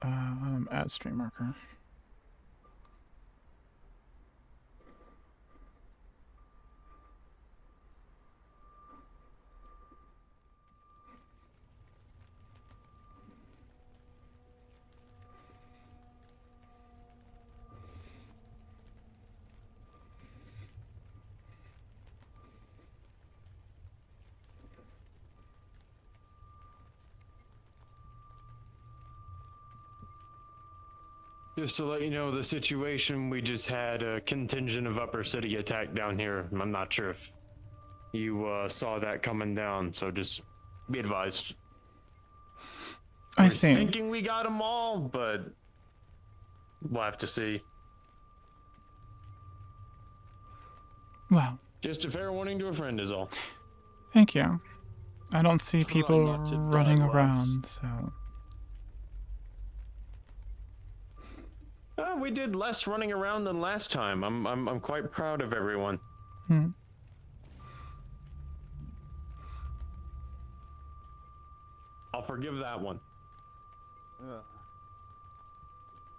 Add stream marker. Just to let you know the situation, we just had a contingent of Upper City attack down here. I'm not sure if you saw that coming down, so just be advised. I We're see. thinking we got them all, but we'll have to see. Well, just a fair warning to a friend is all. Thank you. I don't see Try people not to running die less. around, so... We did less running around than last time. I'm quite proud of everyone. I'll forgive that one.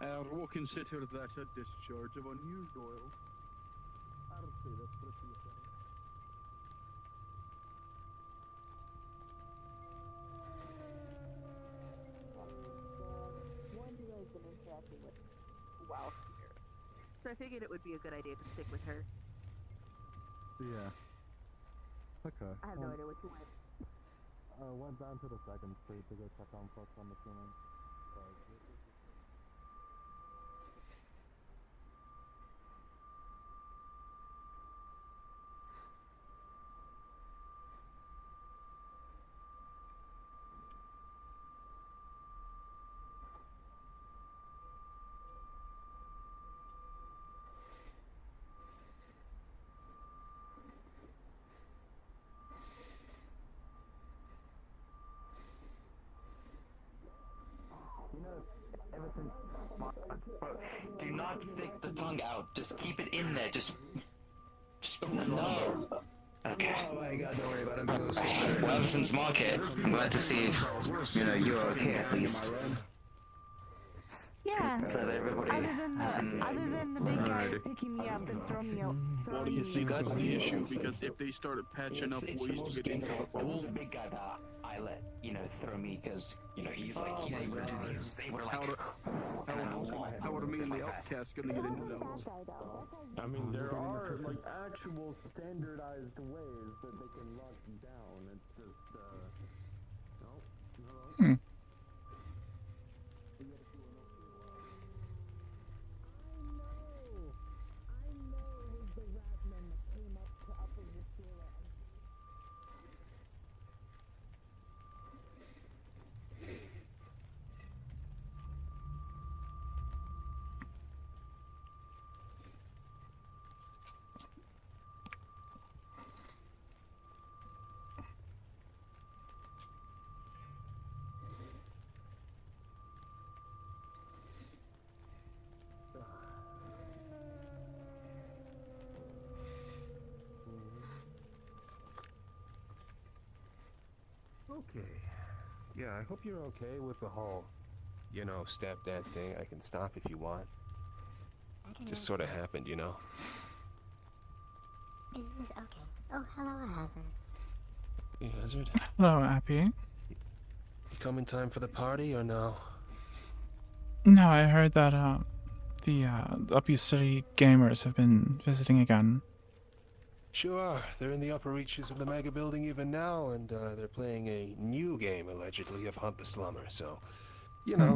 I will consider that a discharge of unused oil. I'll say that's pretty okay. One who has been interacting with while here. So I figured it would be a good idea to stick with her. Yeah. Okay. I have no idea what you want. Went down to the second street to go check on folks on the scene. Do not stick the tongue out. Just keep it in there. Just no. Okay. Oh my god, don't worry about it. Well, ever since market, I'm glad to see you're okay at least. Yeah. That everybody. Other than the big guy picking me up and throwing me out. Well, do you see that's the issue? Because if they started patching up ways to get into the It was fold, the big guy that I let, throw me because, he's like, he's able to like. how are me and the outcast gonna get into them? I mean, there are like actual standardized ways that they can lock down. It's just no. Okay. Yeah, I hope you're okay with the whole, stepdad thing. I can stop if you want. Just sort of happened, Is this okay? Oh, hello, Hazard. Hey, Hazard. Hello, Appy. You come in time for the party or no? No, I heard that, the Uppy City gamers have been visiting again. Sure, they're in the upper reaches of the mega building even now, and they're playing a new game, allegedly, of Hunt the Slumber, so,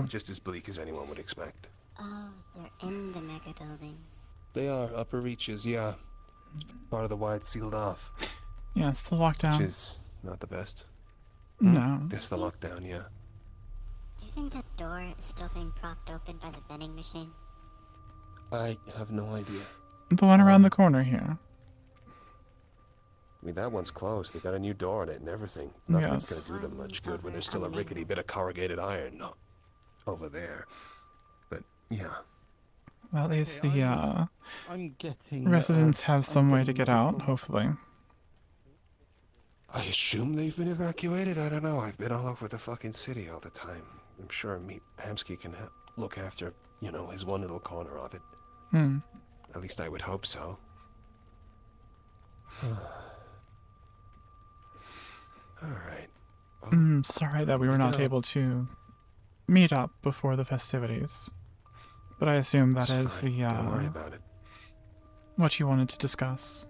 just as bleak as anyone would expect. Oh, they're in the mega building. They are, upper reaches, yeah. It's part of the wide sealed off. Yeah, it's the lockdown. Which is not the best. No. It's the lockdown, yeah. Do you think that door is still being propped open by the vending machine? I have no idea. The one around the corner here. I mean, that one's closed. They got a new door in it and everything. Nothing that's gonna do them much good when there's still a rickety bit of corrugated iron over there. But, yeah. Well, at least the, I'm getting residents have some way to get out, hopefully. I assume they've been evacuated? I don't know. I've been all over the fucking city all the time. I'm sure Hamsky can look after, you know, his one little corner of it. Hmm. At least I would hope so. Alright. Well, Sorry that we were not able to meet up before the festivities. But I assume that it's is fine. the, Don't worry about it. what you wanted to discuss.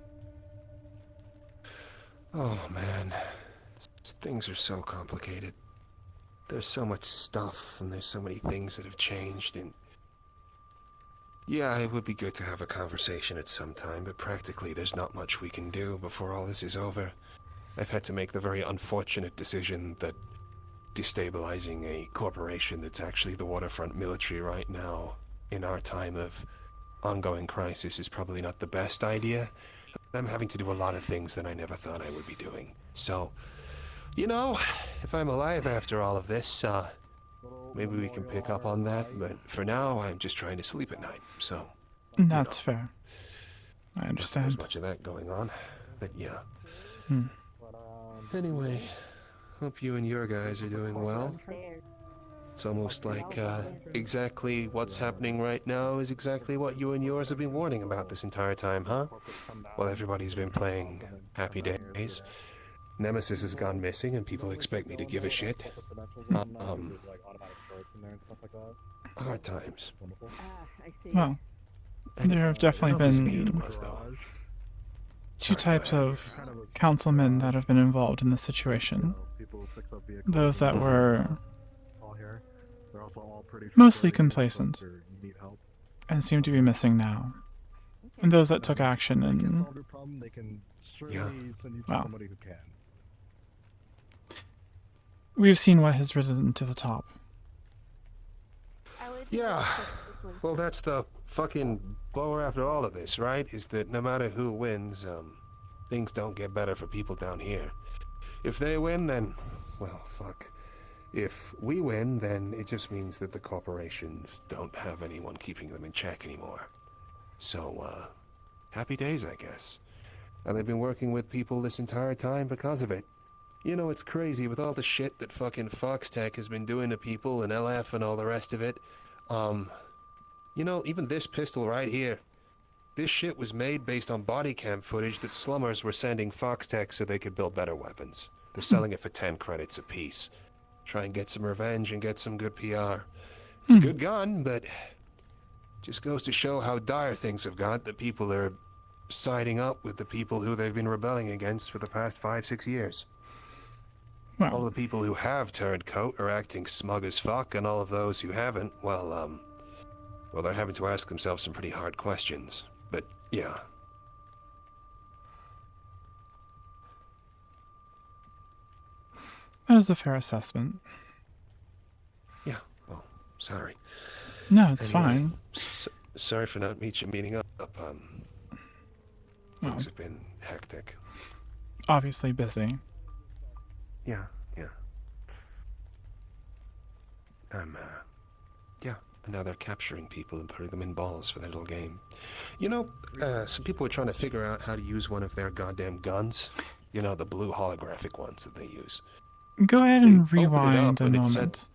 Oh, man. Things are so complicated. There's so much stuff, and there's so many things that have changed, and... Yeah, it would be good to have a conversation at some time, but practically there's not much we can do before all this is over. I've had to make the very unfortunate decision that destabilizing a corporation that's actually the waterfront military right now, in our time of ongoing crisis, is probably not the best idea. I'm having to do a lot of things that I never thought I would be doing. So, you know, if I'm alive after all of this, maybe we can pick up on that, but for now, I'm just trying to sleep at night, so... That's fair. I Not understand. there's much of that going on, but yeah. Hmm. Anyway, hope you and your guys are doing well. It's almost like, exactly what's happening right now is exactly what you and yours have been warning about this entire time, huh? Well, everybody's been playing Happy Days. Nemesis has gone missing, and people expect me to give a shit. Hard times. Well, there have definitely been Was, though. two types of councilmen that have been involved in this situation. Those that were mostly complacent and seem to be missing now. And those that took action and, Yeah. well, we've seen what has risen to the top. Yeah. Well, that's the fucking blower after all of this, right? Is that no matter who wins, things don't get better for people down here. If they win, then, well, fuck. If we win, then it just means that the corporations don't have anyone keeping them in check anymore. So, happy days, I guess. And they've been working with people this entire time because of it. You know, it's crazy with all the shit that fucking Foxtech has been doing to people and LF and all the rest of it. You know, even this pistol right here. This shit was made based on body cam footage that slummers were sending Foxtech so they could build better weapons. They're selling it for 10 credits apiece. Try and get some revenge and get some good PR. It's a good gun, but just goes to show how dire things have got that people are siding up with the people who they've been rebelling against for the past 5-6 years. All Well, the people who have turned coat are acting smug as fuck, and all of those who haven't, well, they're having to ask themselves some pretty hard questions. But, yeah. that is a fair assessment. Yeah, well, sorry. No, it's Anyway, fine. Sorry for not meeting up. Well, Things have been hectic. obviously busy. Yeah. And now they're capturing people and putting them in balls for their little game. You know, some people were trying to figure out how to use one of their goddamn guns. You know, the blue holographic ones that they use. Go ahead They and opened it up rewind a and it said- moment.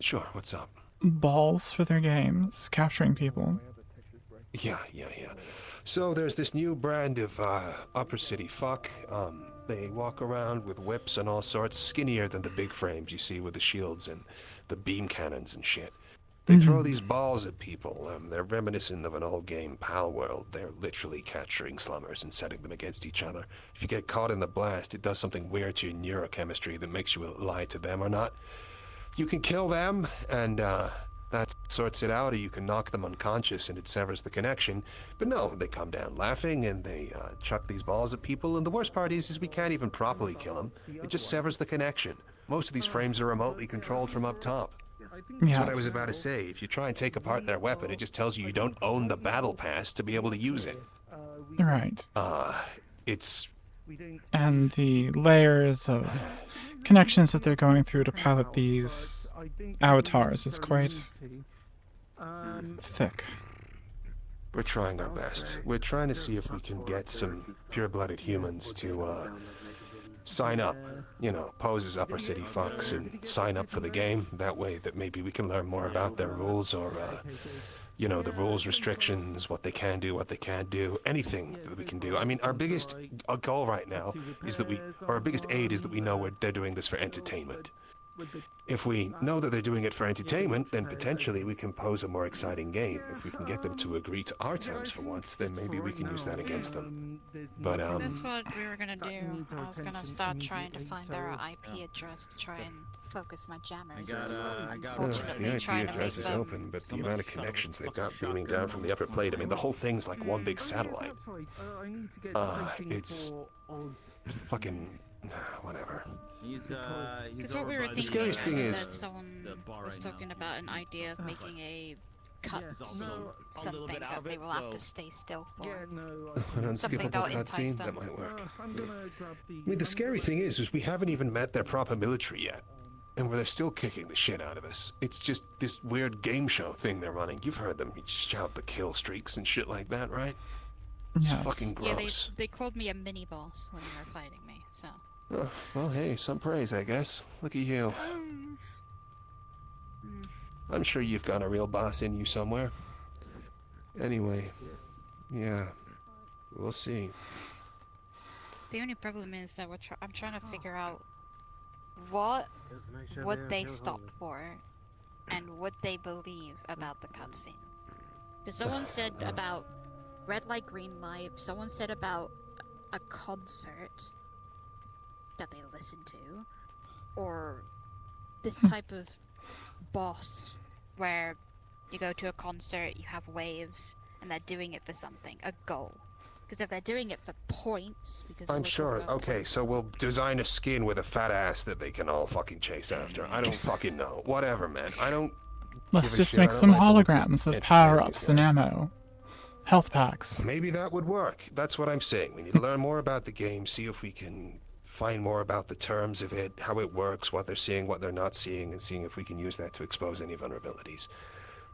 Sure, what's up? Balls for their games, capturing people. Yeah. So there's this new brand of upper city fuck. They walk around with whips and all sorts, skinnier than the big frames you see with the shields and the beam cannons and shit. They throw these balls at people. They're reminiscent of an old game, Pal World. They're literally capturing slummers and setting them against each other. If you get caught in the blast, it does something weird to your neurochemistry that makes you lie to them or not. You can kill them, and that sorts it out, or you can knock them unconscious and it severs the connection. But no, they come down laughing and they chuck these balls at people, and the worst part is we can't even properly kill them. It just severs the connection. Most of these frames are remotely controlled from up top. That's what I was Yes. about to say. If you try and take apart their weapon, it just tells you don't own the battle pass to be able to use it. Right. It's... And the layers of connections that they're going through to pilot these avatars is quite thick. We're trying our best. We're trying to see if we can get some pure-blooded humans to sign up. You know, pose as upper city fucks and sign up for the game. That way that maybe we can learn more about their rules or, you know, the rules, restrictions, what they can do, what they can't do, anything that we can do. I mean, our biggest goal right now is that or our biggest aid is that we know they're doing this for entertainment. If we know that they're doing it for entertainment, then potentially we can pose a more exciting game. If we can get them to agree to our terms for once, then maybe we can use that against them. But, That's what we were gonna do. I was gonna start trying to find their IP address to try and focus my jammers. the IP address is open, but the amount of connections they've got beaming down from the upper plate, I mean, the whole thing's like one big satellite. It's fucking... whatever. Because what we were thinking scariest thing is that someone was talking about an idea of making a cutscene, something that they will have to stay still for. An unskippable cutscene? That might work. I mean, the scary thing is we haven't even met their proper military yet. And they're still kicking the shit out of us. It's just this weird game show thing they're running. You've heard them shout the kill streaks and shit like that, right? It's fucking gross. Yeah, they called me a mini-boss when they were fighting me, so... Oh, well, hey, some praise, I guess. Look at you. I'm sure you've got a real boss in you somewhere. Anyway, yeah, we'll see. The only problem is that I'm trying to figure out what would they stop for and what they believe about the cutscene. Because someone said about red light, green light, someone said about a concert that they listen to, or this type of boss where you go to a concert, you have waves, and they're doing it for something, a goal. Because if they're doing it for points, because I'm sure. Okay, so we'll design a skin with a fat ass that they can all fucking chase after. I don't fucking know. Whatever, man. I don't. Let's just make some holograms of power-ups and ammo. Health packs. Maybe that would work. That's what I'm saying. We need to learn more about the game, see if we can find more about the terms of it, how it works, what they're seeing, what they're not seeing, and seeing if we can use that to expose any vulnerabilities.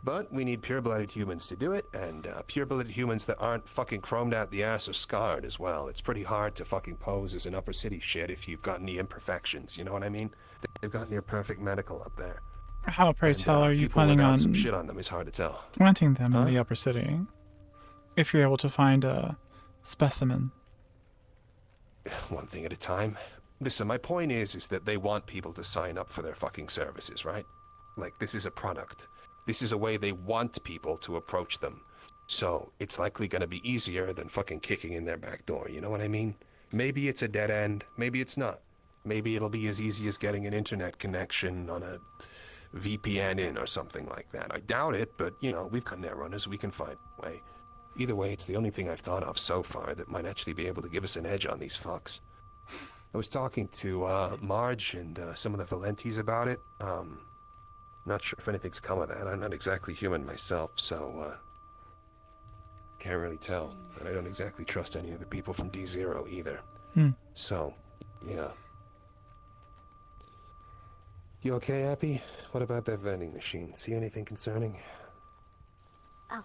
But we need pure-blooded humans to do it, and pure-blooded humans that aren't fucking chromed out the ass or scarred as well. It's pretty hard to fucking pose as an upper city shit if you've got any imperfections, you know what I mean? They've got near perfect medical up there. How, pray tell, are you planning on some shit on them is hard to tell. planting them in the upper city? If you're able to find a specimen. One thing at a time. Listen, my point is that they want people to sign up for their fucking services, right? Like, this is a product. This is a way they want people to approach them. So, it's likely gonna be easier than fucking kicking in their back door, you know what I mean? Maybe it's a dead end, maybe it's not. Maybe it'll be as easy as getting an internet connection on a VPN in or something like that. I doubt it, but, you know, we've got netrunners, we can find a way. Either way, it's the only thing I've thought of so far that might actually be able to give us an edge on these fucks. I was talking to Marge and some of the Valentes about it. Not sure if anything's come of that. I'm not exactly human myself, so can't really tell. And I don't exactly trust any of the people from D0 either. So, yeah. You okay, Appy? What about that vending machine? See anything concerning? Oh,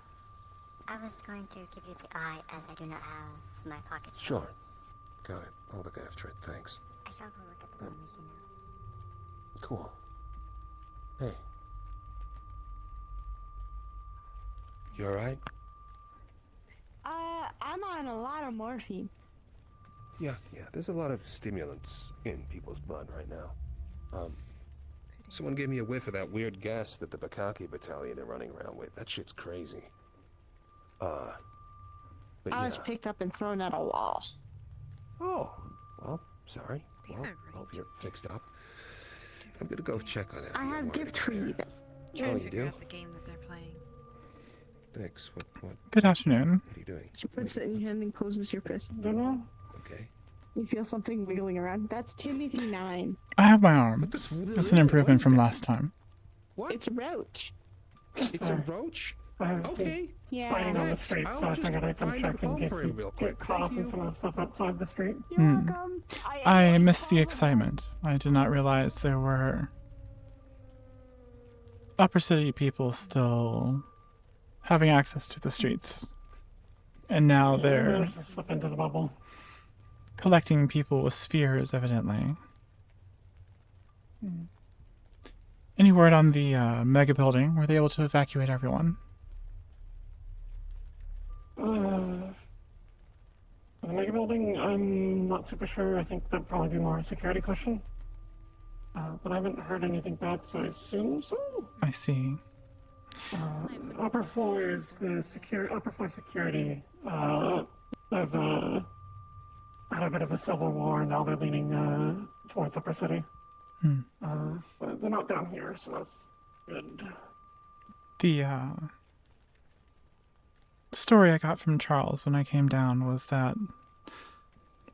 I was going to give you the eye as I do not have my pocket. Sure. Got it. I'll look after it, thanks. I shall go look at the vending machine now. Cool. Hey. You alright? I'm on a lot of morphine. Yeah. There's a lot of stimulants in people's blood right now. Someone gave me a whiff of that weird gas that the Bakaki battalion are running around with. That shit's crazy. But I was picked up and thrown at a wall. Oh, well, sorry. Well, hope you're fixed up. I'm gonna go check on it. I have gift for you. Oh, you do? The game that they're playing. Thanks. What? Good afternoon. What are you doing? She puts it in your hand and closes your fist. Okay. You feel something wiggling around. That's Timothy 9. I have my arms. That's an improvement from last time. What? It's a roach. It's a roach? Okay. Yeah. Fighting on the street, so I figured I'd come check in case you get caught up in some of the stuff outside the street. You're welcome. I missed the excitement. I did not realize there were upper city people still having access to the streets. And now they're... Slip into the bubble. collecting people with spheres, evidently. Any word on the mega building? Were they able to evacuate everyone? The mega building, I'm not super sure. I think that'd probably be more a security question. But I haven't heard anything bad, so I assume so. I see. Upper floor is the upper floor security. Have had a bit of a civil war, and now they're leaning towards Upper City. But they're not down here, so that's good. The story I got from Charles when I came down was that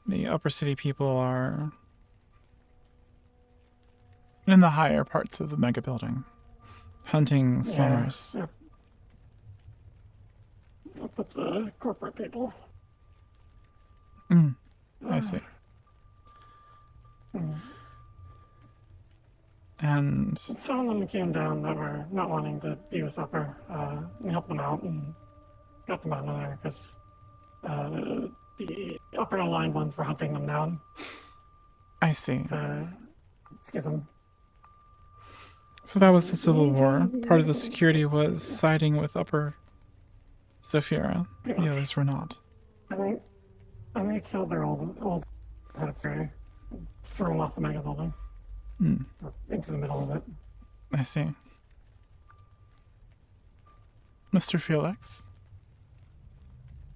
the Upper City people are in the higher parts of the mega building, hunting Summers. Yeah. Up with the corporate people. I see. And some of them came down that were not wanting to be with Upper. We helped them out and got them out of there because the upper aligned ones were hunting them down. I see. Schism. So that was the Civil War. Part of the security was siding with Upper Zafira. The others were not. And they killed their old head of security. Threw him off the mega building. Into the middle of it. I see. Mr. Felix?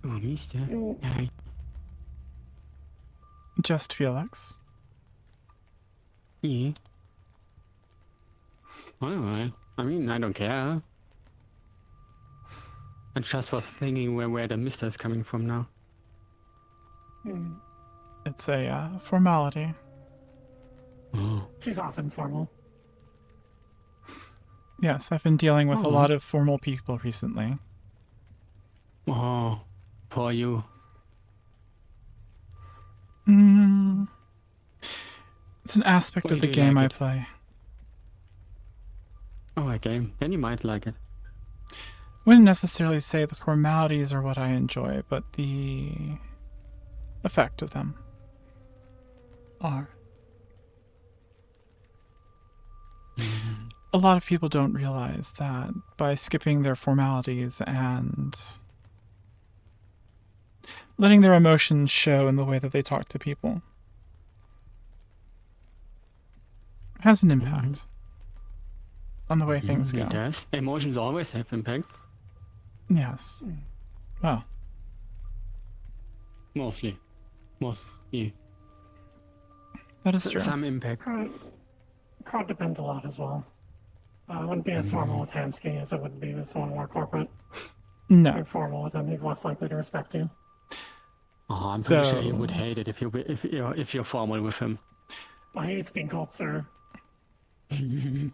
Oh, Mister. Hi. Just Felix? Yeah. Well, I mean, I don't care. I just was thinking where the Mister is coming from now. It's a formality. Oh. She's often formal. Yes, I've been dealing with a lot of formal people recently. Oh, poor you. It's an aspect Why of the do you game like I it? play. Oh, a game. Then you might like it. Wouldn't necessarily say the formalities are what I enjoy, but the effect of them are. A lot of people don't realize that by skipping their formalities and letting their emotions show in the way that they talk to people has an impact on the way things go. It does. Emotions always have impact. Yes. Well. Mostly. Yeah. That is true. Some impact. Crowd depends a lot as well. Wouldn't be as formal with Hamsky as it would be with someone more corporate. No. If you're formal with him, he's less likely to respect you. Oh, I'm pretty sure he would hate it if you're formal with him. I hate being called sir. Good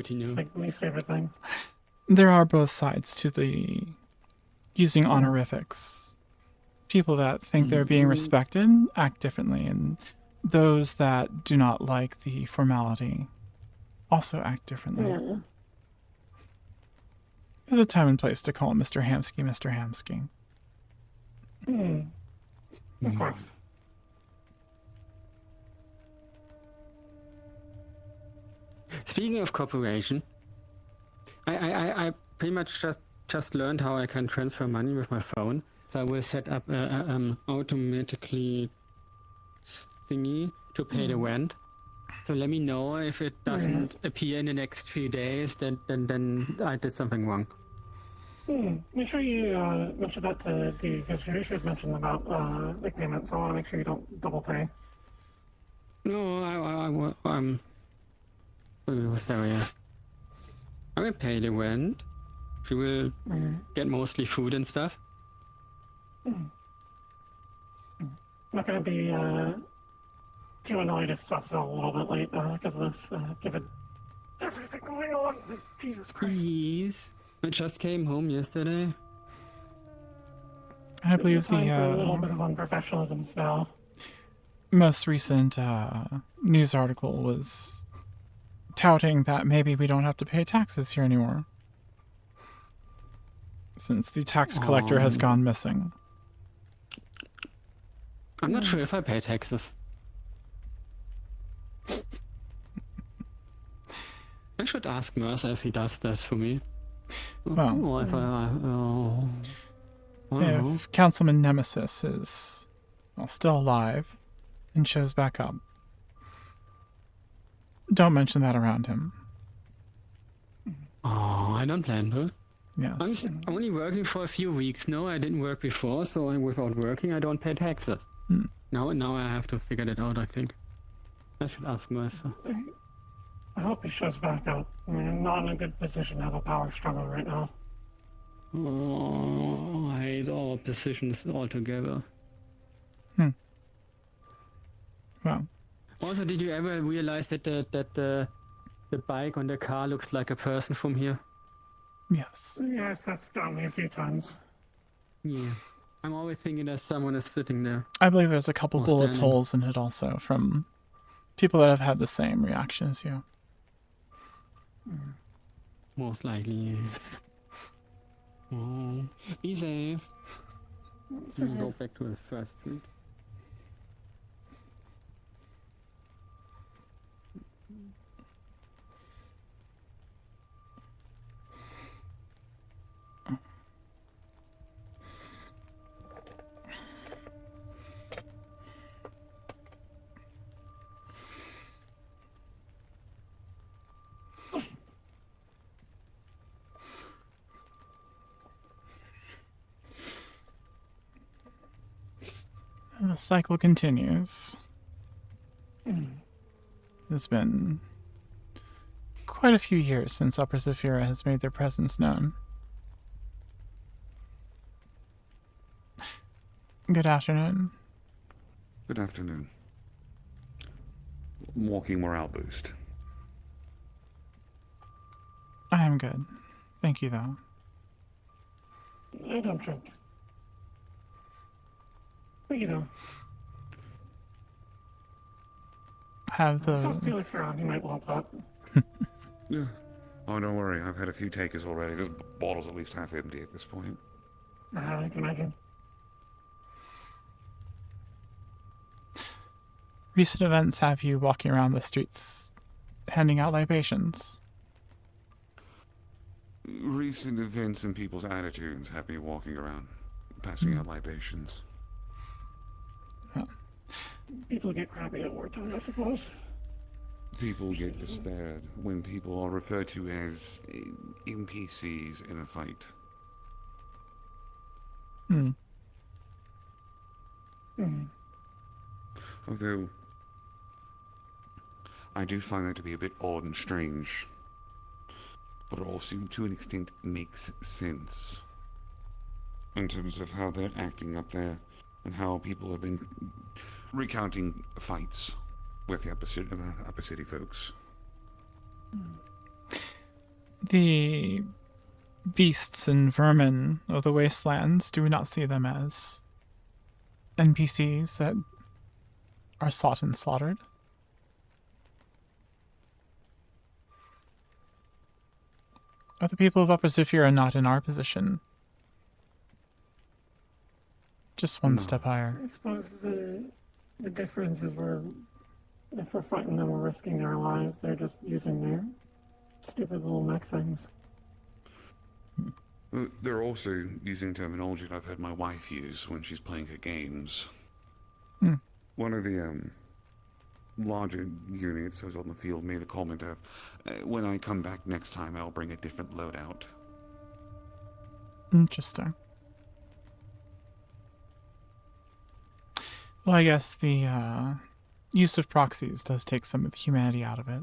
to know. It's like least favorite thing. There are both sides to the using honorifics. People that think they're being respected act differently, and those that do not like the formality also act differently. Yeah. There's a time and place to call Mr. Hamsky Mr. Hamsky. Of course. Speaking of corporation, I pretty much just learned how I can transfer money with my phone. So I will set up a automatically thingy to pay the rent. So let me know if it doesn't appear in the next few days. Then I did something wrong. Make sure you mention that to the because Sharisha's mentioned about like payments. So I want to make sure you don't double pay. No, what's that? Yeah. I will pay the rent. She will get mostly food and stuff. I'm not gonna be too annoyed if stuff's a little bit late because of this. Given everything going on, like, Jesus Christ. Please. I just came home yesterday. I believe It's time for a little bit of unprofessionalism now. most recent news article was touting that maybe we don't have to pay taxes here anymore, since the tax collector has gone missing. I'm not sure if I pay taxes. I should ask Mercer if he does this for me. Well, Or if I don't know. if Councilman Nemesis is still alive and shows back up, don't mention that around him. Oh, I don't plan to. Yes. I'm only working for a few weeks. No, I didn't work before, so without working, I don't pay taxes. Now I have to figure that out, I think. I should ask Mercer. I hope he shows back up. I mean, I'm not in a good position to have a power struggle right now. Oh, I hate all positions altogether. Well. Also, did you ever realize that the bike on the car looks like a person from here? Yes. Yes, that's done me a few times. Yeah. I'm always thinking that someone is sitting there. I believe there's a couple Or bullet standing. holes in it also from people that have had the same reaction as you. Most likely, yeah. Oh, be safe. You can go back to the first street. And the cycle continues. It's been quite a few years since Upper Zephyra has made their presence known. Good afternoon. Good afternoon. Walking morale boost. I am good. Thank you, though. I don't drink. But you know, Have I saw the... Felix around, he might want that. Yeah. Oh, don't worry. I've had a few takers already. This bottle's at least half empty at this point. I can imagine. Recent events have you walking around the streets handing out libations. Recent events and people's attitudes have me walking around, passing out libations. People get crappy at wartime, I suppose. People get despaired when people are referred to as NPCs in a fight. Although, I do find that to be a bit odd and strange, but it also, to an extent, makes sense in terms of how they're acting up there and how people have been recounting fights with the Upper City folks. The beasts and vermin of the wastelands, do we not see them as NPCs that are sought and slaughtered? Are the people of Upper Zephyra not in our position? Just one step higher. I suppose the difference is if we're fighting them, we're risking our lives. They're just using their stupid little mech things. They're also using terminology that I've heard my wife use when she's playing her games. One of the larger units who was on the field made a comment of, when I come back next time, I'll bring a different loadout. Interesting. Well, I guess the use of proxies does take some of the humanity out of it.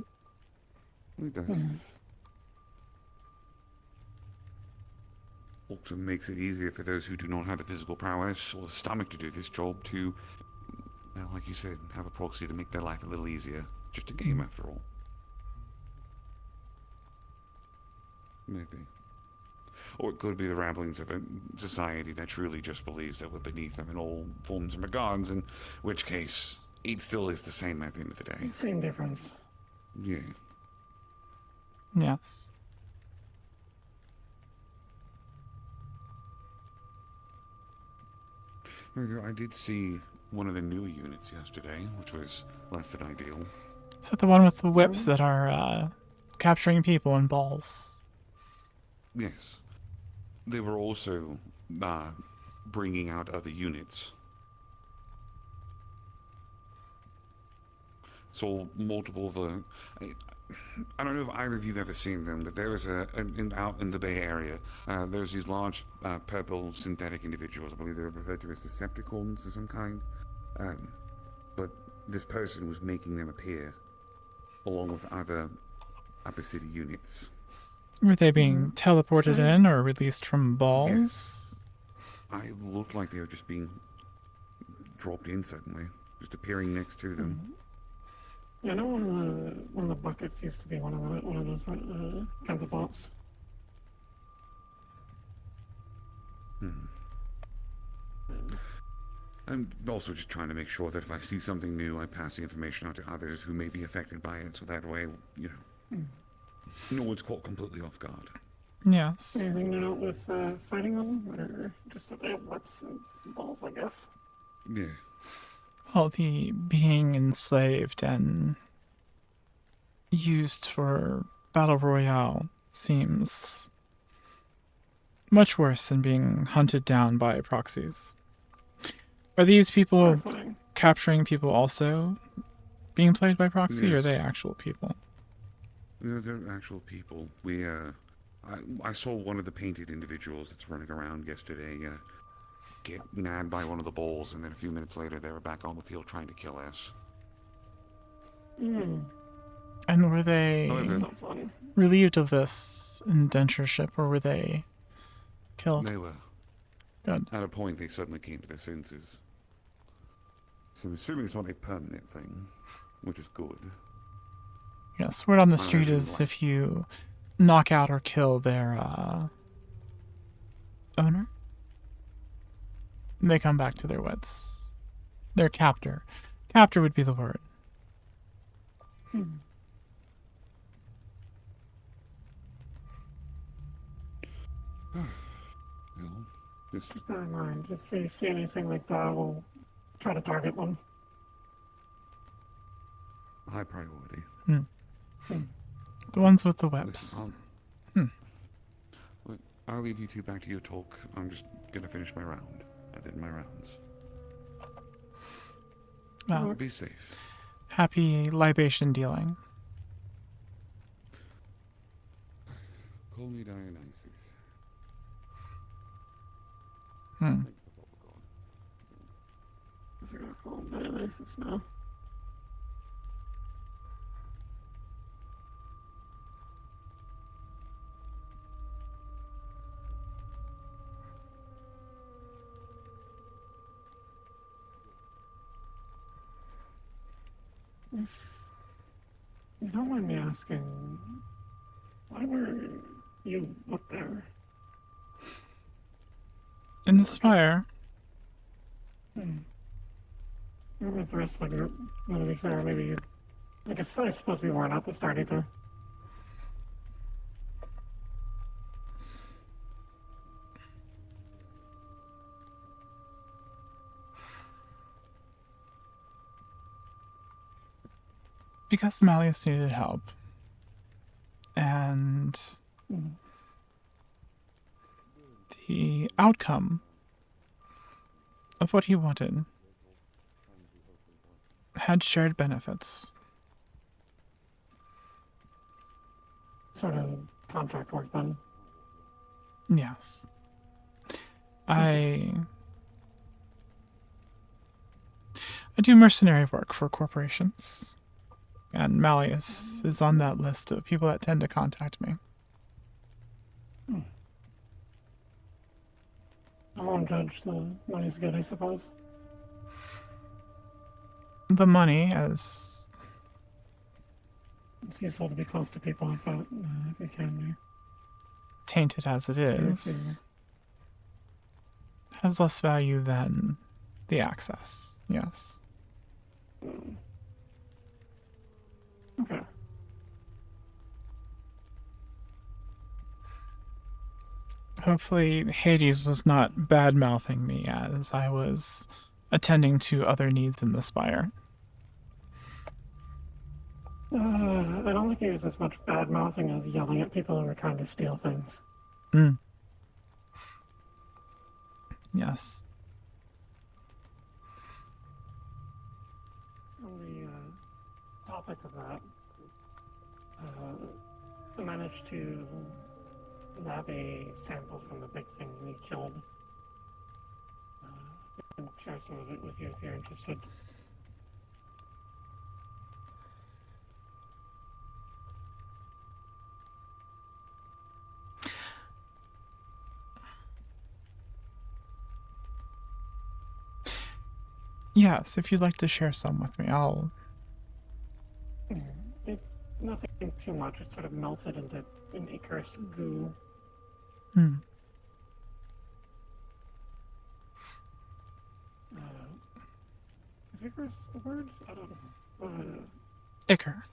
It does. Also makes it easier for those who do not have the physical prowess or the stomach to do this job to, well, like you said, have a proxy to make their life a little easier. Just a game after all. Maybe. Or it could be the ramblings of a society that truly just believes that we're beneath them in all forms and regards, in which case, it still is the same at the end of the day. Same difference. Yeah. Yes. Although I did see one of the newer units yesterday, which was less than ideal. Is that the one with the whips that are capturing people in balls? Yes. They were also bringing out other units. So multiple of the... I don't know if either of you have ever seen them, but there is out in the Bay Area, there's these large purple synthetic individuals. I believe they're referred to as Decepticons of some kind. But this person was making them appear along with other upper city units. Were they being teleported in or released from balls? Yes. I looked like they were just being dropped in suddenly, just appearing next to them. Yeah, I know one of the buckets used to be one of those kinds of bots. I'm also just trying to make sure that if I see something new, I pass the information on to others who may be affected by it, so that way, no one's caught completely off guard. Yes. Anything to note with fighting them, or just that they have whips and balls, I guess? Yeah. Well, the being enslaved and used for battle royale seems much worse than being hunted down by proxies. Are these people capturing people also being played by proxy, or are they actual people? No, they're actual people. I saw one of the painted individuals that's running around yesterday get nabbed by one of the bulls, and then a few minutes later they were back on the field trying to kill us. And were they relieved of this indentureship, or were they killed? They were. Good. At a point, they suddenly came to their senses. So I'm assuming it's not a permanent thing, which is good. Yes, word on the street is if you knock out or kill their owner, they come back to their wits. Their captor. Captor would be the word. Just keep that in mind. If we see anything like that, we'll try to target them. High priority. The ones with the whips. I'll leave you two back to your talk. I'm just gonna finish my round. I did my rounds. Well, be safe. Happy libation dealing. Call me Dionysus. They're gonna call him Dionysus now. If you don't mind me asking, why were you up there? In the spire. You're with the rest of the group. Well, to be fair, maybe you... I suppose we weren't at the start either. Because Malleus needed help. And the outcome of what he wanted had shared benefits. Sort of contract work then. Yes. I do mercenary work for corporations. And Malleus is on that list of people that tend to contact me. I won't judge. The money's good, I suppose. The money, as... It's useful to be close to people like that, if you can be. Tainted as it is, has less value than the access, yes. Okay. Hopefully Hades was not bad-mouthing me as I was attending to other needs in the spire. I don't think he was as much bad mouthing as yelling at people who were trying to steal things. Mm. Yes. On the topic of that, I managed to lab a sample from the big thing we killed. I can share some of it with you if you're interested. Yes, if you'd like to share some with me, I'll... It's nothing too much. It's sort of melted into an Icarus goo. Hmm. Is Icarus a word? I don't know. Ichor.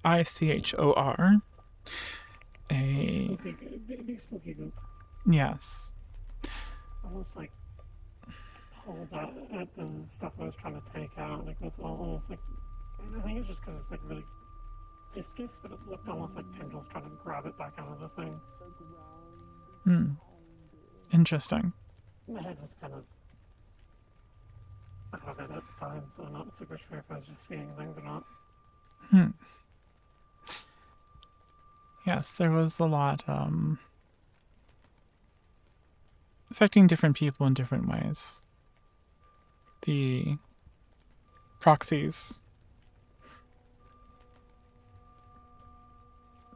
I-C-H-O-R. Big spooky goop. Yes. Almost like pulled out at the stuff I was trying to take out, like with almost like, I think it's just because it's like really viscous, but it looked almost like tendrils trying to grab it back out of the thing. Hmm. Interesting. My head was kind of out of it at the time, so I'm not super sure if I was just seeing things or not. Hmm. Yes, there was a lot, affecting different people in different ways. The proxies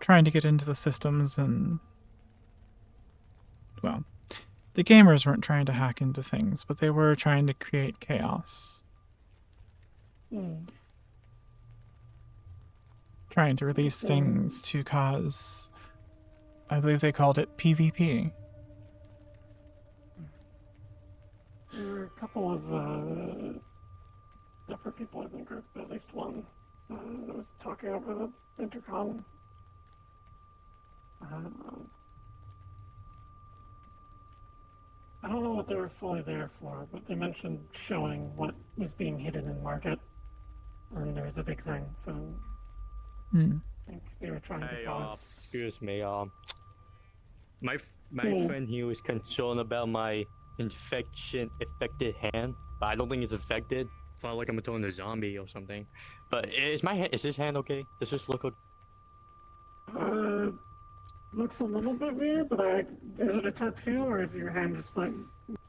trying to get into the systems and, well, the gamers weren't trying to hack into things, but they were trying to create chaos. Trying to release things to cause, I believe they called it PvP. There were a couple of separate people in the group, at least one, that was talking over the intercom. I don't know what they were fully there for, but they mentioned showing what was being hidden in market, and there was a big thing, so I think they were trying to cause... excuse me, my friend here was concerned about my infected hand, but I don't think it's infected. It's not like I'm turning a zombie or something. But is this hand okay? Does this look okay? Looks a little bit weird, but is it a tattoo, or is your hand just like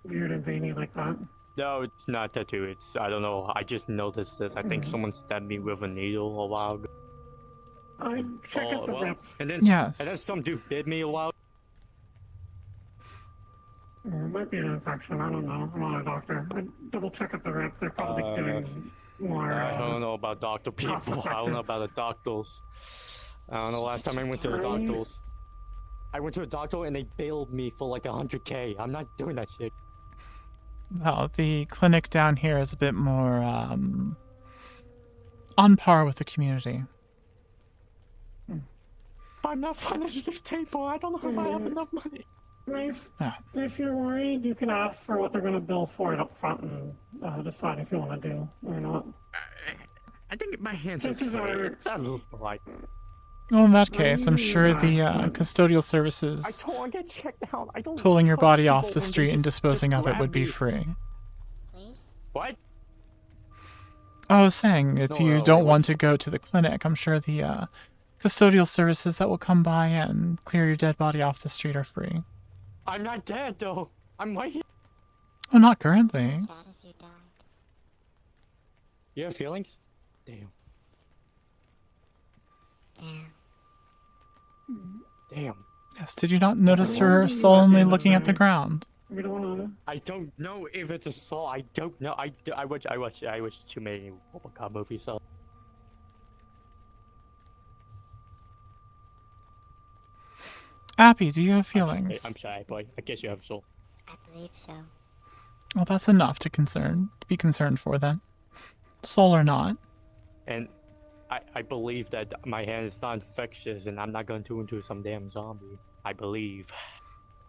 weird and veiny like that? No, it's not a tattoo. It's, I don't know, I just noticed this. I think someone stabbed me with a needle a while ago. I check out the rep. And then, yes. And then some dude bit me a while. It might be an infection, I don't know. I'm not a doctor. I'd double check at the rep. They're probably doing more. I don't know about doctor people. I don't know about the doctors. I don't know, last time I went to the doctors. I went to a doctor and they billed me for like 100K. I'm not doing that shit. Well, the clinic down here is a bit more, on par with the community. I'm not financially stable. I don't know if I have enough money. If you're worried, you can ask for what they're going to bill for it up front and decide if you want to do or not. I think my hands are like. Well, in that case, I'm sure the custodial services pulling your body off the street and disposing of it would be free. What? I was saying, if you don't want to go to the clinic, I'm sure the custodial services that will come by and clear your dead body off the street are free. I'm not dead, though. I'm right here. Oh, not currently. You have feelings? Damn. Damn. Yes, did you not notice her sullenly looking at the ground? I don't know if it's a soul. I don't know. I watch too many Robocop movies, so. Appy, do you have feelings? I'm shy, boy. I guess you have a soul. I believe so. Well, that's enough to be concerned for then. Soul or not. And I believe that my hand is not infectious and I'm not going to turn into some damn zombie. I believe.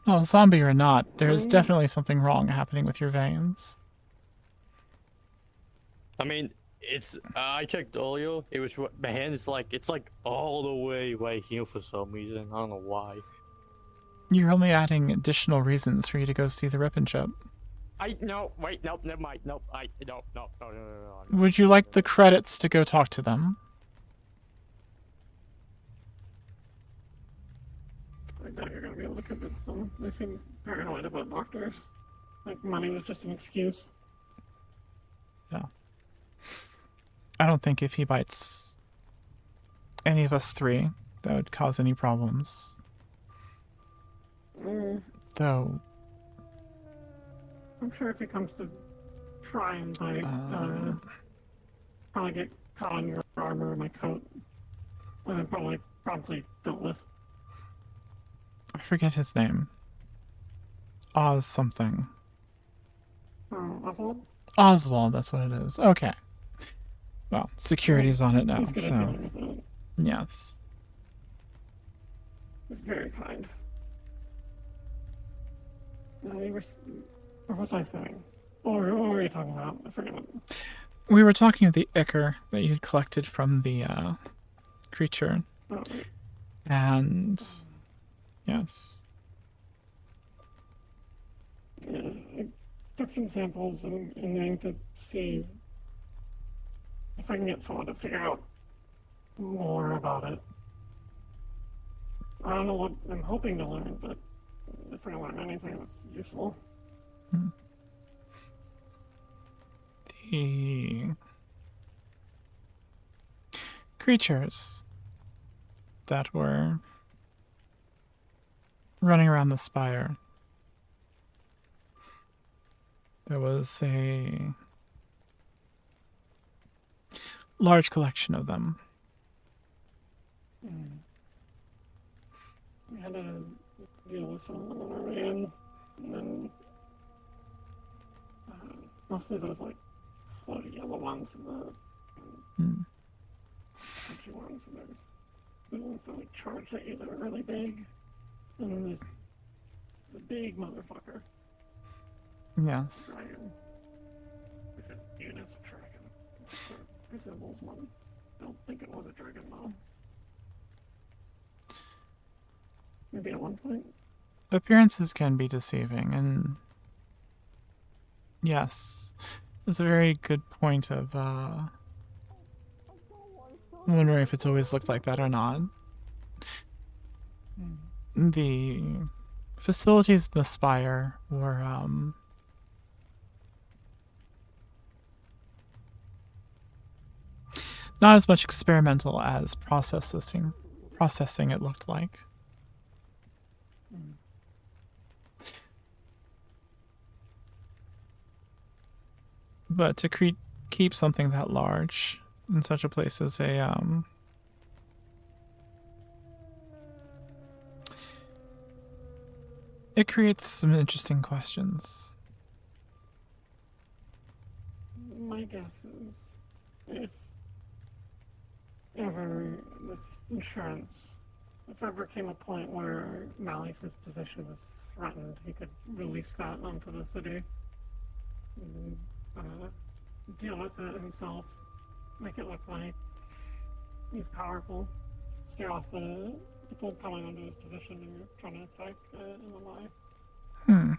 Well, zombie or not, there's definitely something wrong happening with your veins. I mean, it's I checked earlier. It was my hand is like it's like all the way right here for some reason. I don't know why. You're only adding additional reasons for you to go see the Rip and Chip. No wait no never mind no no. Would you like the credits to go talk to them? I doubt you're gonna be able to convince them. They seem paranoid about doctors. Like money was just an excuse. Yeah. I don't think if he bites any of us three, that would cause any problems. Though, I'm sure if it comes to try and bite, probably get caught on your armor or my coat, and then probably promptly dealt with. I forget his name. Oz something. Oswald? Oswald, that's what it is. Okay. Well, security's on it now, He's good at so... dealing with it. Yes. He's very kind. What was I saying? Or what were you talking about? I forget. We were talking of the ichor that you had collected from the creature. Oh, right. And... Yes. Yeah, I took some samples and aim to see if I can get someone to figure out more about it. I don't know what I'm hoping to learn, but if I learn anything that's useful. The creatures that were running around the spire. There was a large collection of them. We had to deal with some of them on our way in, and then mostly those like floaty yellow ones and the country ones, and there's the ones that like charge at you that are really big, and then there's the big motherfucker. Yes. Dragon. If it even is a dragon. It resembles one. Don't think it was a dragon though. Maybe at one point. Appearances can be deceiving, and yes, it's a very good point of wondering if it's always looked like that or not. The facilities in the spire were not as much experimental as processing it looked like. But to keep something that large in such a place is a it creates some interesting questions. My guess is if ever this insurance, if ever came a point where Malice's position was threatened, he could release that onto the city and deal with it himself, make it look like he's powerful, scare off the people coming under his position and trying to attack MMI.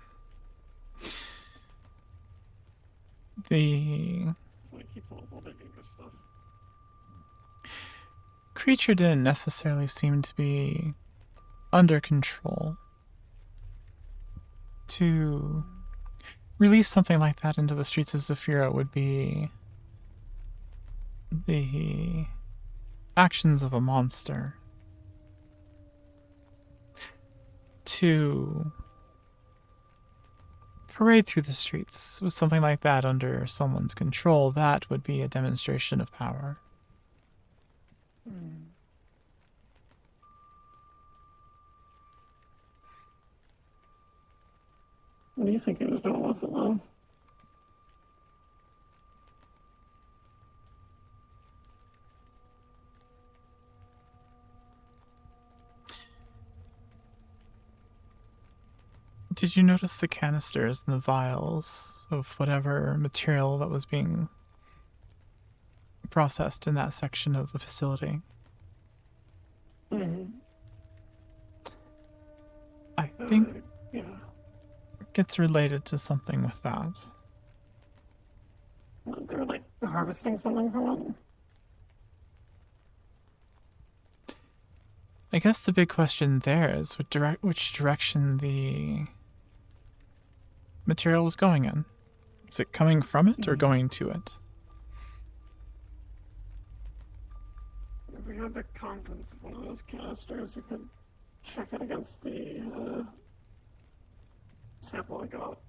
The So he keeps all this other dangerous stuff. creature didn't necessarily seem to be under control. To release something like that into the streets of Zafira would be the actions of a monster. To parade through the streets with something like that under someone's control, that would be a demonstration of power. What do you think he was doing with it, though? Did you notice the canisters and the vials of whatever material that was being processed in that section of the facility. Mm-hmm. I think Yeah. it's related to something with that. They're like harvesting something from it. I guess the big question there is which direction the material was going in. Is it coming from it or going to it? If we had the contents of one of those canisters, we could check it against the sample I got.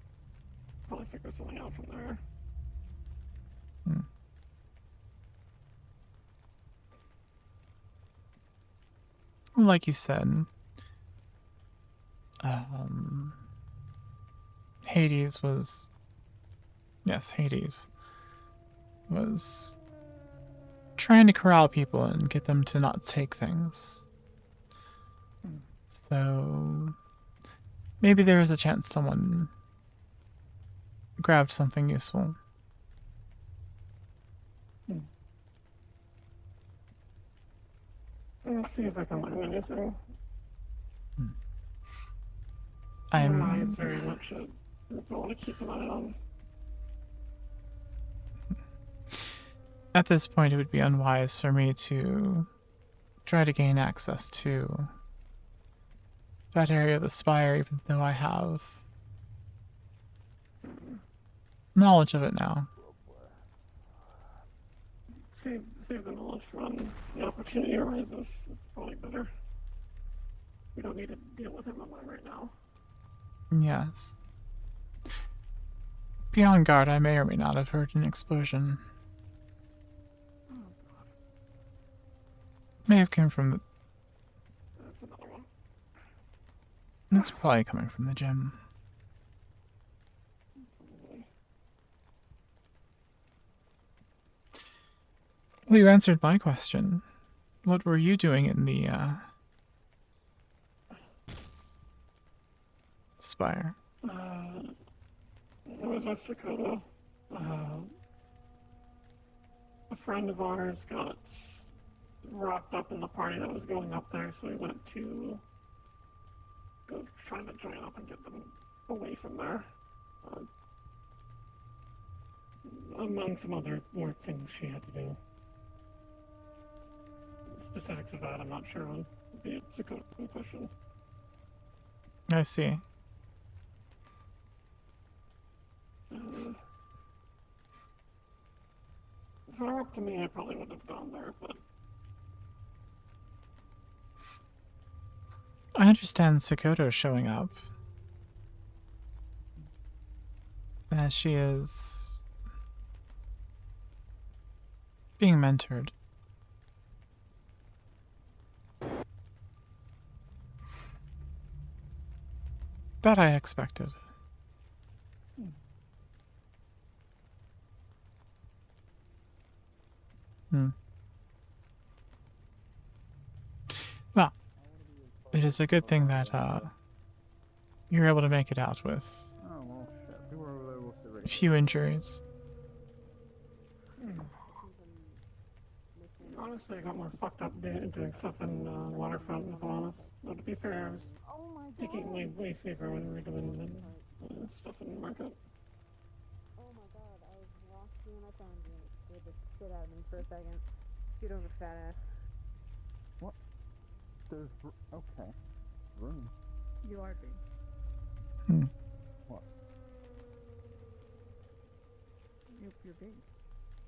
Probably figure something out from there. Like you said, Hades was trying to corral people and get them to not take things. So maybe there is a chance someone grabbed something useful. I'll see if I can learn anything. I'm My eyes very much I want to keep an eye on. At this point, it would be unwise for me to try to gain access to that area of the spire, even though I have knowledge of it now. Save the knowledge for when the opportunity arises is probably better. We don't need to deal with him right now. Yes. Beyond guard, I may or may not have heard an explosion. May have come from the... That's another one. That's probably coming from the gym. Well, you answered my question. What were you doing in the, spire? I was with Dakota. A friend of ours got wrapped up in the party that was going up there, so we went to go trying to join up and get them away from there. Among some other work things she had to do. Specifics of that I'm not sure on. It'd be a Dakota question. I see. If it were up to me, I probably wouldn't have gone there, but... I understand Sakoto showing up. As she is being mentored. That I expected. Well, it is a good thing that you're able to make it out with few injuries. Honestly, I got more fucked up doing stuff in Waterfront, if I'm honest. But to be fair, I was taking it way safer when we were doing stuff in the market. Oh my god, I was walking and I found you and it scared the shit out of me for a second. Get over, fat ass. What? There's... okay. Room. You are big. What? You're big.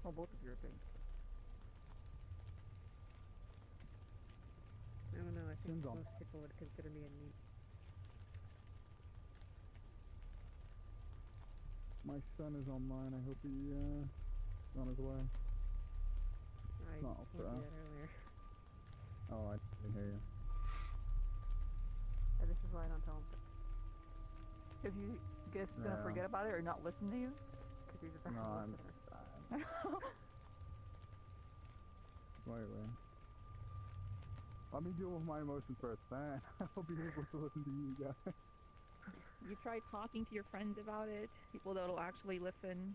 Oh, both of you are big. I don't know, I think most people would consider me a neat. My son is online. I hope he on his way. I Not told you that earlier. Oh, I didn't hear you. And this is why I don't tell him. Because you guys gonna forget about it or not listen to you? Because you're just a No, I listener. understand. Wait. Let me deal with my emotions first, man. I'll be able to listen to you guys. You try talking to your friends about it, people that'll actually listen.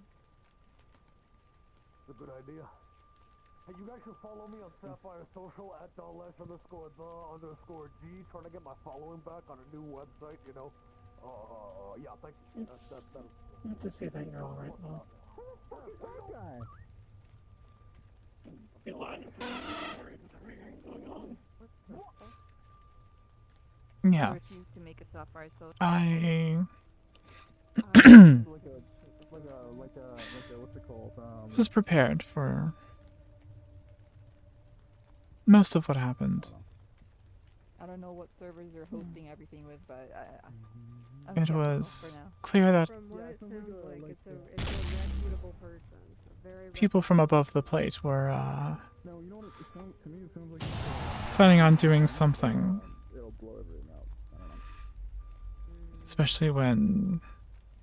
It's a good idea. Hey, you guys should follow me on Sapphire Social at @_the_G. Trying to get my following back on a new website, you know. Yeah, thank you. It's good to see that you're alright now. Who the fuck is that guy? Be lying if I'm worried with everything going on. Yes. To make a Sapphire Social. I what's it called? was prepared for most of what happened. I don't know what servers you're hosting everything with, but I'm It skeptical was for now. clear that From what it sounds like, it's a reputable person. It's a very people from above the plate were No, you know what? It sounds to me. It sounds like planning on doing something, it'll blow everything up. I don't know. especially when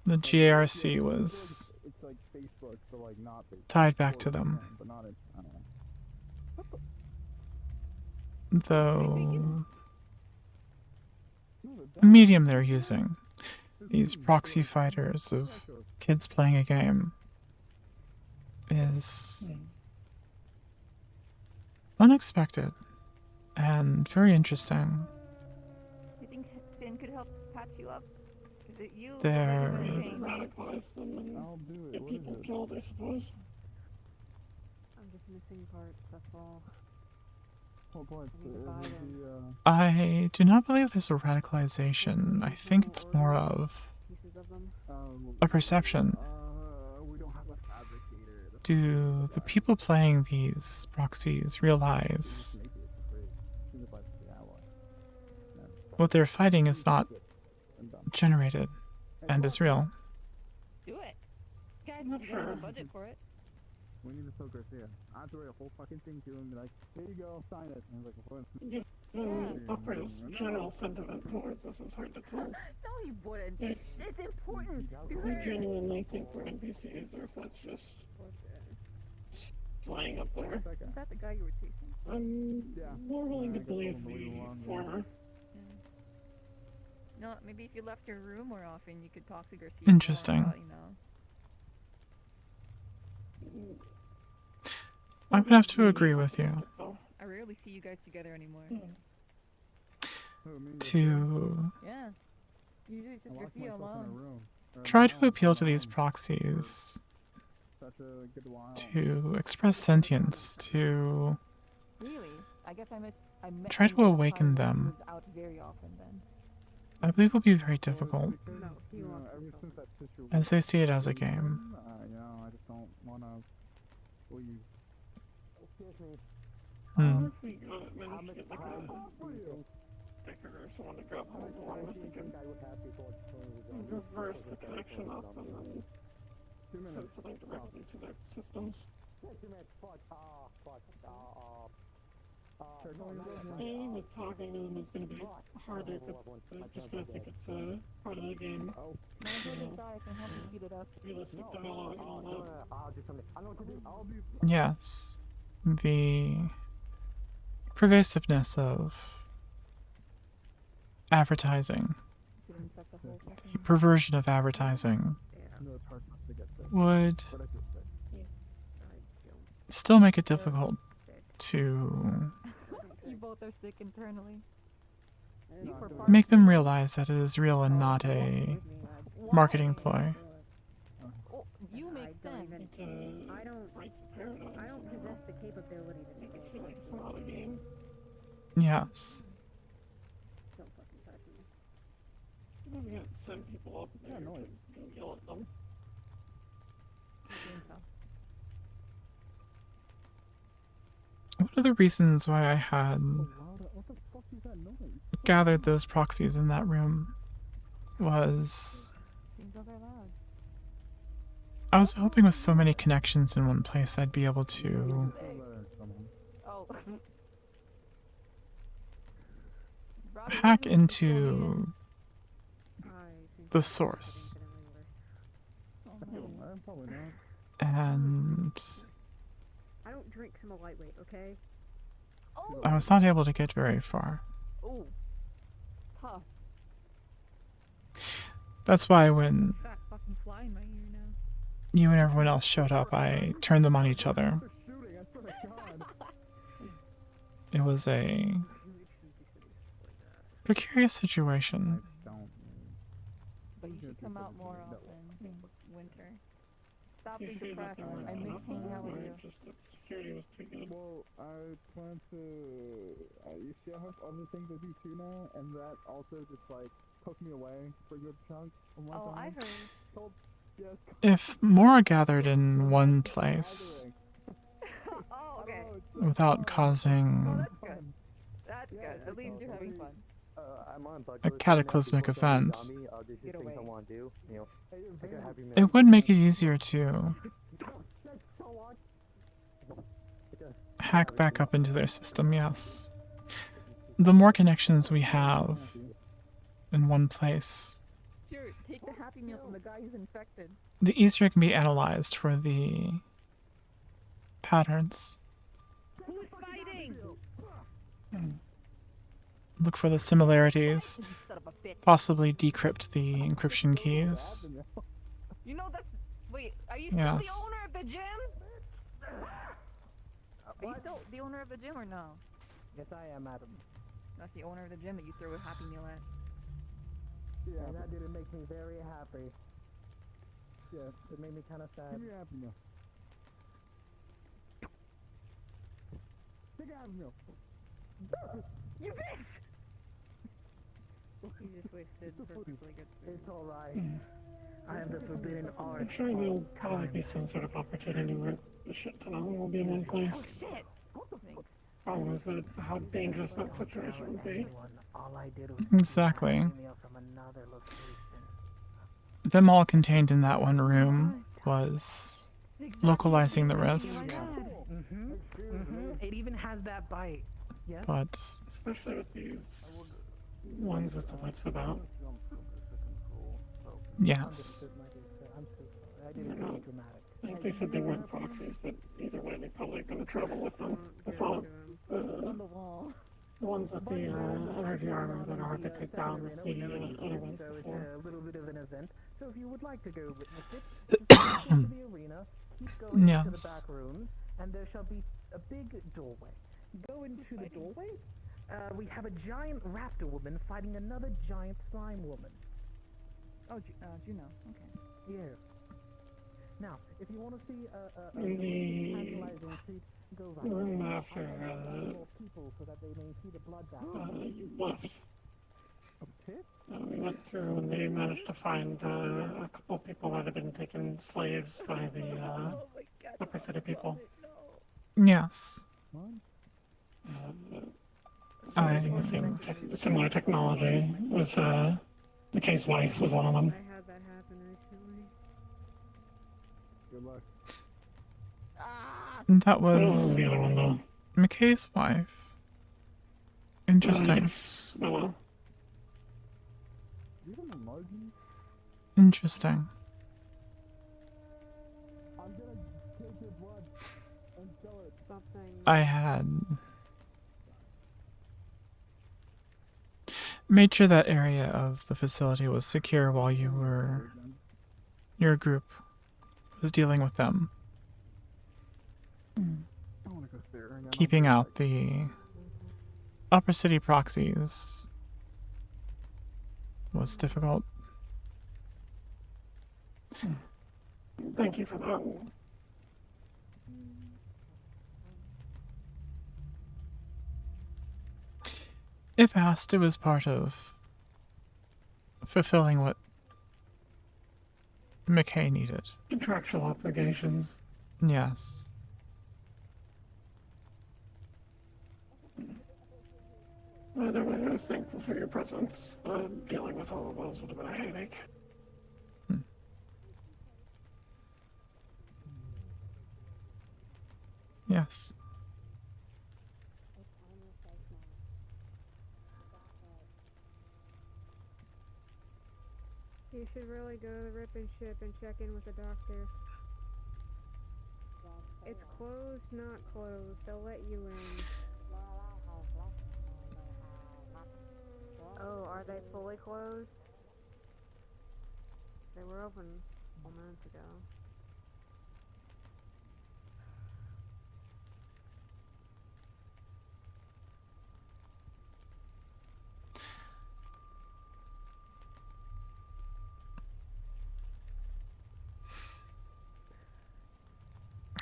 the GARC was It's like Facebook, but like not Facebook. tied back to them. But not it. I don't know. Though the medium they're using, these proxy fighters of kids playing a game, is unexpected and very interesting. You think Finn could help patch you up? Is it you? They're Radicalize them and get people killed, I suppose. I'm just missing parts, that's all. I do not believe there's a radicalization. I think it's more of a perception. Do the people playing these proxies realize what they're fighting is not generated and is real? Do it. Guys, you have a budget for it. We need to tell Garcia. I have to write a whole fucking thing to him and be like, here you go, sign it. And he's like, what? Opera's general sentiment towards us is hard to tell. No, you wouldn't. It's important. I genuinely think we're NPCs, or if that's just slang up there. Is that the guy you were chasing? I'm more willing to believe the former. No, maybe if you left your room more often, you could talk to Garcia. Interesting. About, you know. I would have to agree with you. I rarely see you guys together anymore. To Yeah. Usually it's just Garcia alone. try to appeal to these proxies, to express sentience, to Really? I guess I met try to awaken them, out very often then. I believe will be very difficult, No, he wants ever since that situation. as they see it as a game. You know, I just don't want to leave. Excuse me. Hmm. We managed to get like a sticker or someone to grab hold of one, if we can reverse the connection up and then send something directly to their systems. With talking to them is going to be harder because they're just going to think it's part of the game. Realistic dialogue and all that. Yes, the pervasiveness of advertising, the perversion of advertising, would still make it difficult to You both are sick internally. make them realize that it is real and not a marketing ploy. Oh, you make sense. I don't possess the capability to make it feel like it's not a game. Yes. Don't fucking touch me. You don't have to send people up there to go yell at them. One of the reasons why I had gathered those proxies in that room was I was hoping with so many connections in one place I'd be able to hack into the source. And I don't drink from a lightweight, okay? I was not able to get very far. Oh. Tough. That's why when That fucking fly in my ear now. you and everyone else showed up, I turned them on each other. it was a precarious situation. But you should come out more often in winter. Stop You being sure that depressed. there weren't I miss enough hanging of out them, with or you. just that security was too good? Well, I plan to. You see, I have other things I do too now, and that also just like took me away for a good chunk of my Oh, I time. heard. So, yes. If more are gathered in one place Oh, okay. without causing Good. That's good. At least you're having fun. I'm on a cataclysmic event, Get away. it would make it easier to hack back up into their system, yes. The more connections we have in one place, Sure, take the Happy Meal from the guy who's infected. the easier it can be analyzed for the patterns. Who's fighting? Look for the similarities, possibly decrypt the encryption keys. You know that's. Wait, are you Yes. still the owner of the gym? Are you still the owner of the gym or no? Yes, I am, madam. That's the owner of the gym that you throw a Happy Meal at. Yeah, and that didn't make me very happy. Yeah, it made me kind of sad. Give me a Happy Meal. Take a Happy Meal. You bitch! You just wasted perfectly good food. It's alright. I am the forbidden art. I'm sure there'll probably be some sort of opportunity where the shit ton of them will be in one place. Oh shit! Problem is that how dangerous that situation would be. All I did was Exactly. email from another location. Them all contained in that one room was localizing the risk, It even has that bite. Yes. but Especially with these ones with the lips about. yes. I'm so sorry. I They're didn't not. mean dramatic. I think they said they weren't proxies, but either way, they probably got in trouble with them. I saw the ones with the energy armor that are hard to take down with the other ones So it's before. a little bit of an event. So if you would like to go witness it, just go to the arena, keep going into the Yes. back rooms, and there shall be a big doorway. Go into the doorway. We have a giant raptor woman fighting another giant slime woman. Oh, Juno. Okay. Yeah. Now, if you want to see a In the tantalizing treat, go right room ahead. after More people so that they may see the bloodbath. you left, A pit? we went through and they managed to find a couple people that had been taken slaves by the Upper City people. Yes. So using the same similar technology. It was McKay's wife was one of them. I had that happen recently. Good luck. That What was was the other one though? McKay's wife. Interesting. Yes, well, You have a margin? Interesting. I'm gonna take your blood and sell it. Stop saying I had made sure that area of the facility was secure while your group was dealing with them, I wanna go there. And then keeping out the Upper City proxies was difficult. thank you for that. If asked, it was part of fulfilling what McKay needed. Contractual obligations. Yes. Either way, I was thankful for your presence. Dealing with all of those would have been a headache. Yes. You should really go to the Rip and Ship and check in with the doctor. It's closed, not closed. They'll let you in. Oh, are they fully closed? They were open a couple minutes ago.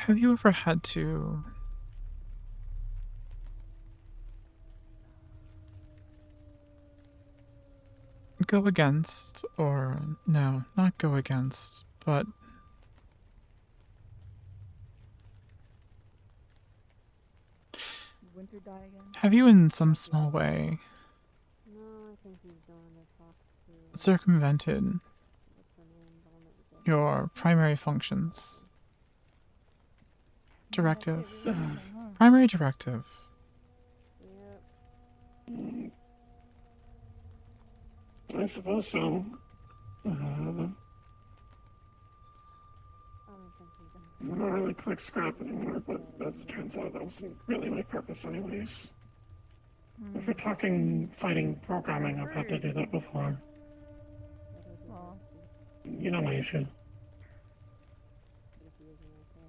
Have you ever had to go against, or no, not go against, but Winter die again? have you in some small way No, I think he's going to talk to circumvented what's her name, but I'll never get your primary functions? Directive. Yep. Primary directive. I suppose so. I don't really click scrap anymore, but as it turns out, that wasn't really my purpose anyways. If we're talking fighting programming, I've had to do that before. You know my issue.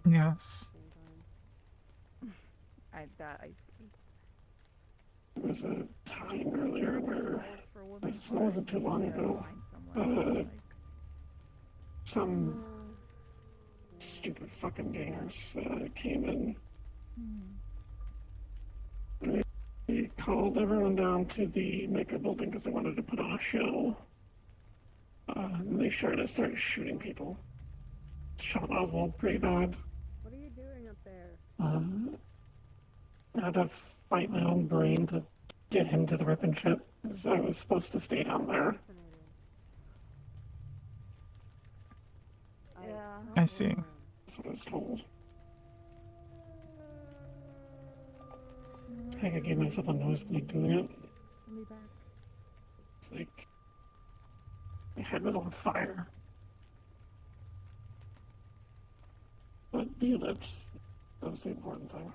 Yes. I see. There was a time earlier where, it wasn't too long ago, some stupid fucking gamers came in. They called everyone down to the Maker building because they wanted to put on a show. And they started shooting people. Shot Oswald pretty bad. What are you doing up there? I had to fight my own brain to get him to the ripping ship, because I was supposed to stay down there. Yeah. I see. That's what I was told. I think I gave myself a nosebleed doing it. It's like my head was on fire. But yeah, that was the important thing.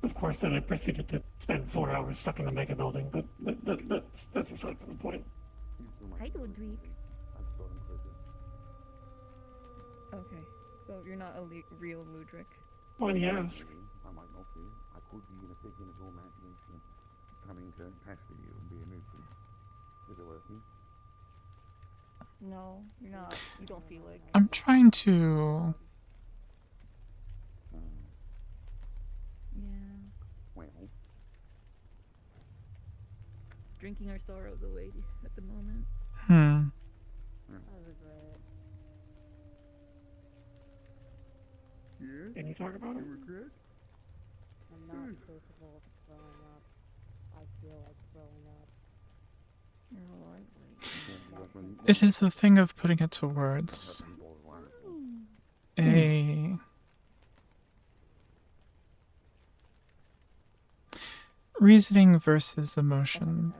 Of course, then I proceeded to spend 4 hours stuck in the mega building, but that's aside from the point. Hi, Ludwig. Okay, so you're not a real Ludwig. Why do you ask? I might not be. I could be in a figment of your imagination, coming to pester you and be a nuisance. Is it working? No, you're not. You don't feel like. I'm trying to. Yeah. Well. Drinking our sorrows away at the moment. I regret it. Yeah? Can you talk about it? You regret? I'm not capable of throwing up. I feel like throwing up. You're lovely. It is a thing of putting it to words. A reasoning versus emotion.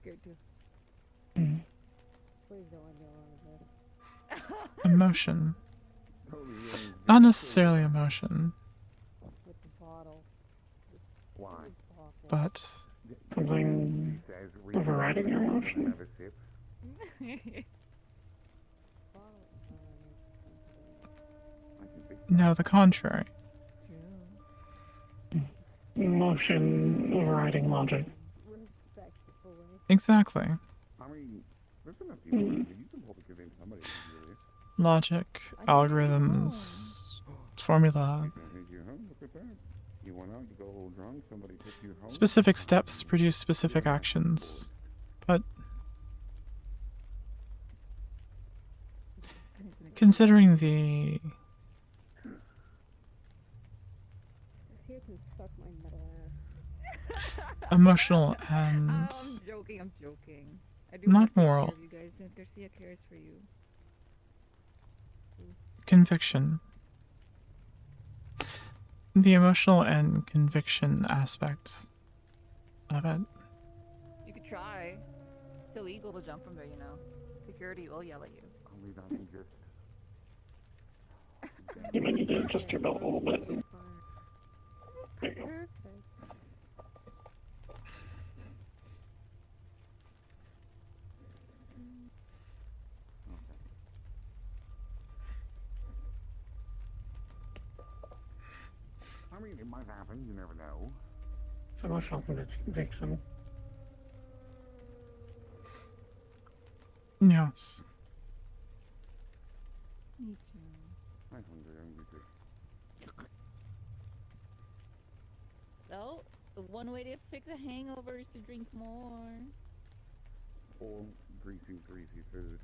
Scared too. Please don't let me alone with this. Emotion. Not necessarily emotion, With the bottle. Why? but something overriding your emotion. no, the contrary. Emotion overriding logic. Exactly. I mean, there's enough people here. You can probably convince somebody to do this. Logic, algorithms, formula. Take you home. Look at that. You went out, you got a little drunk, somebody took you home. Specific steps produce specific actions. But considering the Here can suck my metal ass. emotional and I'm joking. I'm joking. I do not have to take moral care of you guys, and Garcia cares for you. conviction, the emotional and conviction aspect of it. You could try. It's illegal to jump from there, you know. Security will yell at you. Only that can just. You might need to adjust your belt a little bit. There you go. I mean, it might happen. You never know. It's emotional conviction. Yes. Me too. I'm hungry too. So, one way to fix a hangover is to drink more. Or greasy food.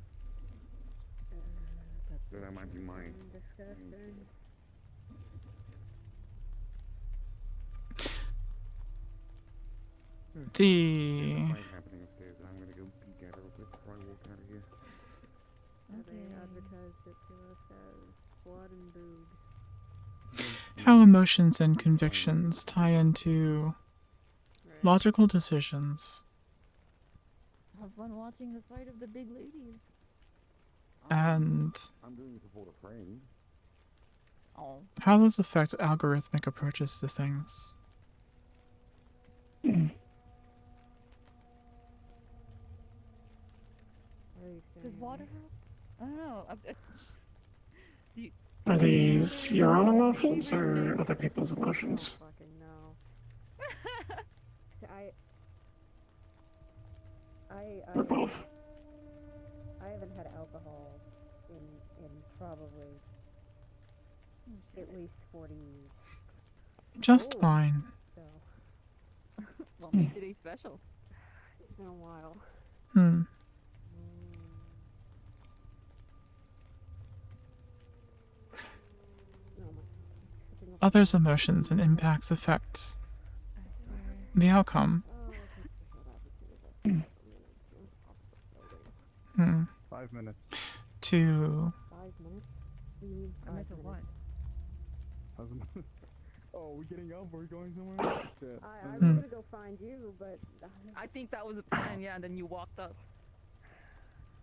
So that might be mine. Disgusting. The Fight happening upstairs, and I'm gonna go peek at it real quick before I walk out of here. They advertised it to us as blood and boobs. how emotions and convictions tie into logical decisions Have fun watching the fight of the big ladies. and I'm doing it support a friend. Oh. how those affect algorithmic approaches to things. Does water help? I don't know. Are these your own emotions or other people's emotions? Fucking no. Or both? I haven't had alcohol in probably at least 40 years. Just fine. So What made today special? it's been a while. Others' emotions and impacts affect the outcome. 5 minutes. To 5 minutes? I meant to what? Oh, we're getting up? We're going somewhere? Shit. I was gonna go find you, but I think that was a plan, yeah, and then you walked up.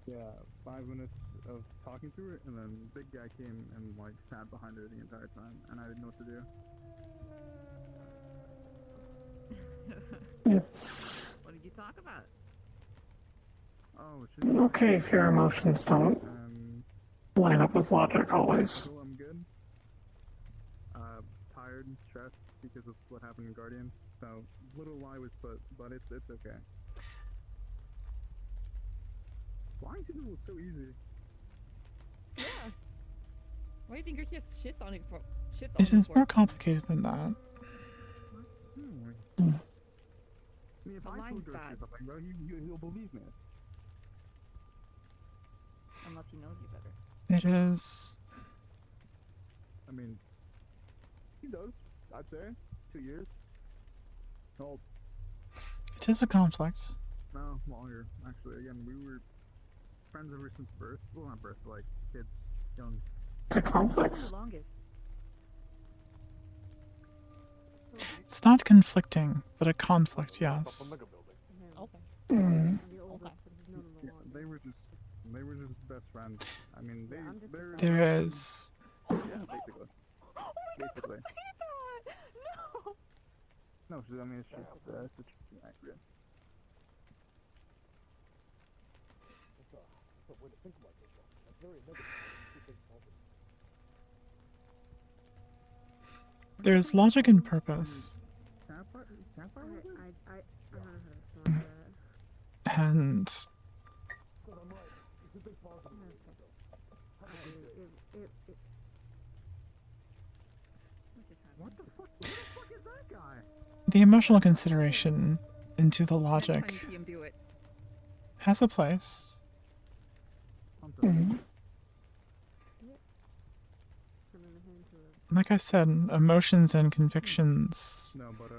Yeah, 5 minutes of talking to her, and then big guy came and like sat behind her the entire time, and I didn't know what to do. What did you talk about? Oh, Okay, if your emotions don't line up with logic always. Cool, I'm good. Tired and stressed because of what happened in Guardian. So little lie was put, but it's okay. Lying to people is so easy. Yeah. Why do you think you're just shit on it for? Shit on it it is for? more complicated than that. I mean, if The I line's told George bad. something, bro, he'll believe me. Unless he knows you better. It is. I mean, he does. I'd say 2 years. Oh, It is a conflict. no, longer. Actually, again, we were friends ever since birth. Well, not birth, but like kids, young. It's a complex. The longest. It's not conflicting, but a conflict, yes. Okay. Yeah, they were just best friends. I mean, they're. There is. Yeah, basically. Basically. No, I mean it's just accurate. There's logic and purpose. I don't know how to respond to that. And What the fuck? Who the fuck is that guy? the emotional consideration into the Next time logic you see him do it. has a place. Like I said, emotions and convictions No, but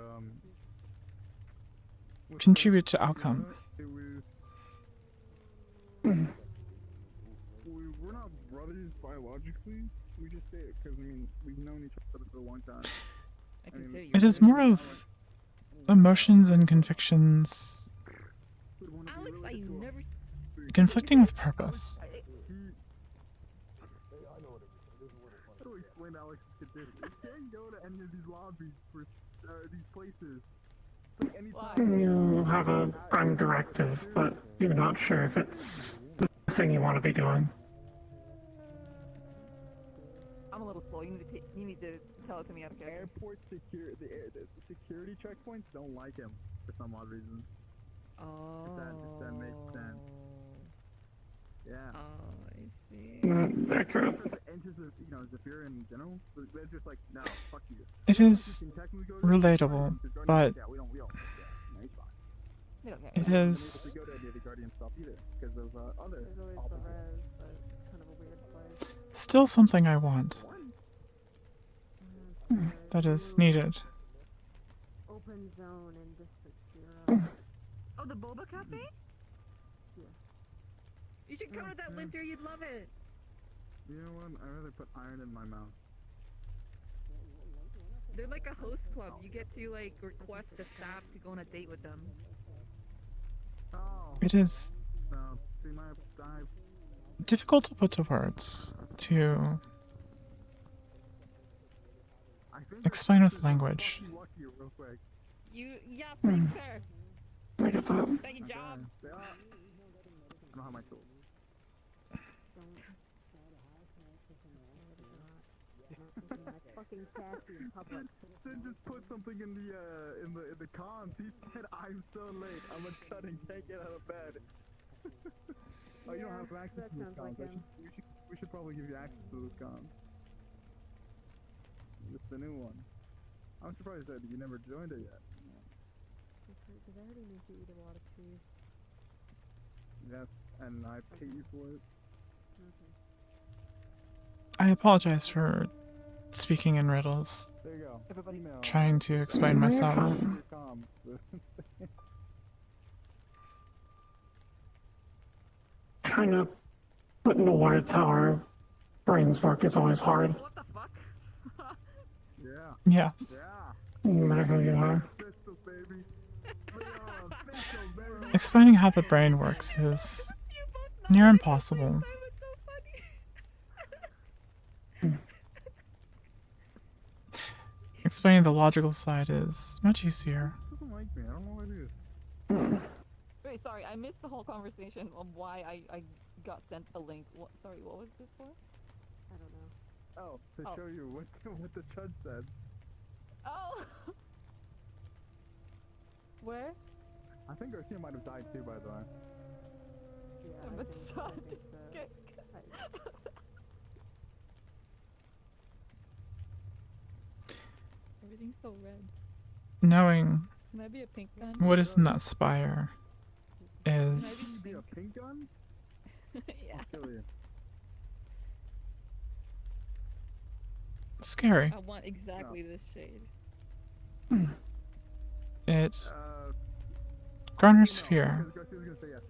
contribute to outcome. It was. We're not brothers biologically. We just say it because I mean we've known each other for a long time. I can say It is more of emotions and convictions Alex, I never. conflicting with purpose. How do I explain Alex's condition? You can't go to any of these lobbies for these places. Like anytime. You have a prime directive, but you're not sure if it's the thing you want to be doing. I'm a little slow. You need to tell it to me out of character. Airport security, the security checkpoints don't like him for some odd reason. Oh. If that makes sense. Yeah. Oh, I see. Accurate. Enters the, Zephyr in general, but they're just like, no, fuck you. It is relatable, but Yeah, we don't, yeah, no, he's fine. We don't care. it We haven't been able is to go to any of the Guardian stuff either, because of other There's always the opposites. res, but it's kind of a weird place. still something I want that is needed. Open zone in District 0. Oh, the Boba Cafe? Yeah. You should come to that winter, you'd love it. You know what? I'd rather put iron in my mouth. They're like a host club. You get to like request the staff to go on a date with them. Oh. It is No, see, I've difficult to put to words, to explain with language. real quick. Yeah, thanks, sir. I get that. Second job. I don't have my tools. Fucking sassy in public. Then just put something in the comms. He said, "I'm so late. I'm a cut and can't get out of bed." Oh, you don't have access to those comms. We should probably give you access to those comms. It's the new one. I'm surprised that you never joined it yet. Because I already make you eat a lot of cheese. Yes, and I pay you for it. Okay. I apologize for speaking in riddles, There you go. Everybody know. trying to explain myself. Trying to put into words how our brains work is always hard. What the fuck? Yeah. Yes. No matter who you are. Explaining how the brain works is near impossible. Explaining the logical side is much easier. Doesn't like me. I don't know what it is. Wait, sorry, I missed the whole conversation on why I got sent a link. What, sorry, what was this for? I don't know. Oh, to show you what the judge said. Oh! Where? I think Garcia might have died too, by the way. Yeah, But shot. Everything's so red. Knowing Can I be a pink gun? what is in that spire Can is I be a pink gun? Yeah. I'll kill you. scary. I want exactly this shade. It garners fear, Garcia's gonna say yes.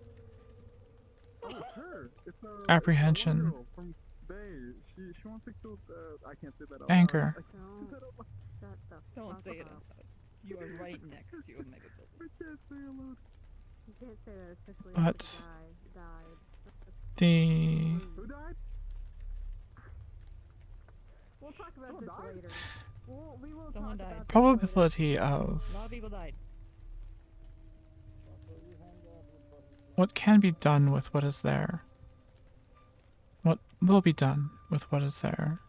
Oh, it's her. It's apprehension, girl from Bay. She wants to kill. I can't say that out loud. anger. Shut the Don't fuck say it up. out loud. You are right next to a mega building. I can't say it loud. You can't say that, especially But if the guy died. the Who died? We'll talk about this later. We will Someone talk died. about probability A lot of of people died. what can be done with what is there, what will be done with what is there,